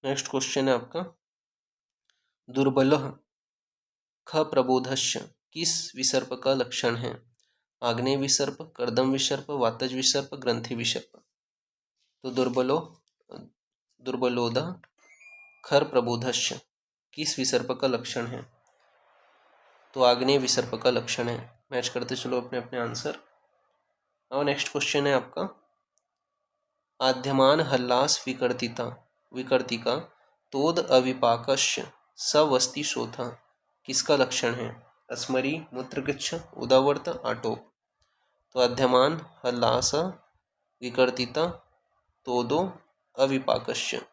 नेक्स्ट क्वेश्चन है आपका, दुर्बलः ख प्रबोधस्य किस विसर्प का लक्षण है? आग्नेय विसर्प, कर्दम विसर्प, वातज विसर्प, ग्रंथि विसर्प। तो दुर्बलोद खर प्रबोधस्य किस विसर्प का लक्षण है? तो आग्नेय विसर्प का लक्षण है। मैच करते चलो अपने अपने आंसर। और नेक्स्ट क्वेश्चन है आपका, आद्यमान हल्लास विकर्तिका तोद अविपाकस्य सवस्ति शोथा किसका लक्षण है? अस्मरी, मूत्रगच्छ, उदावर्त, आटोप। तो आद्यमान हल्लास विकर्तिता तोदो अविपाकस्य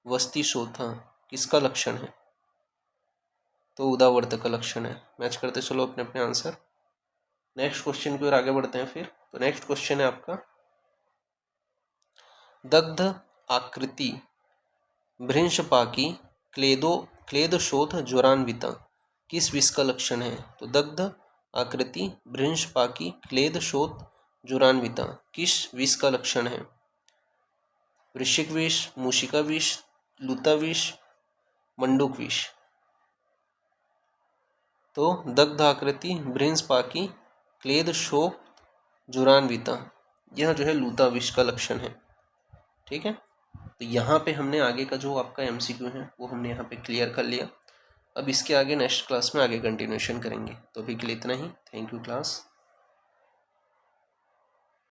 वस्ति शोथा किसका लक्षण है? तो उदावर्त का लक्षण है। मैच करते चलो अपने अपने आंसर। नेक्स्ट क्वेश्चन की ओर आगे बढ़ते हैं फिर। तो नेक्स्ट क्वेश्चन है आपका, दग्ध आकृति भृंशपाकी क्लेदशोथ ज्वरान्विता किस विष का लक्षण है? तो दग्ध आकृति भृंशपाकी क्लेदशोथ जुरान्विता किस विष का लक्षण है? वृश्चिक विष, मूषिका विष, लूता विष, मंडूक विष। तो दग्ध आकृति, भ्रिंसपाकी, क्लेद शोक, जुरान्विता, यह जो है लूता विष का लक्षण है। ठीक है, तो यहाँ पे हमने आगे का जो आपका MCQ है वो हमने यहाँ पे क्लियर कर लिया। अब इसके आगे नेक्स्ट क्लास में आगे कंटिन्यूएशन करेंगे। तो अभी के लिए इतना ही। Thank you class.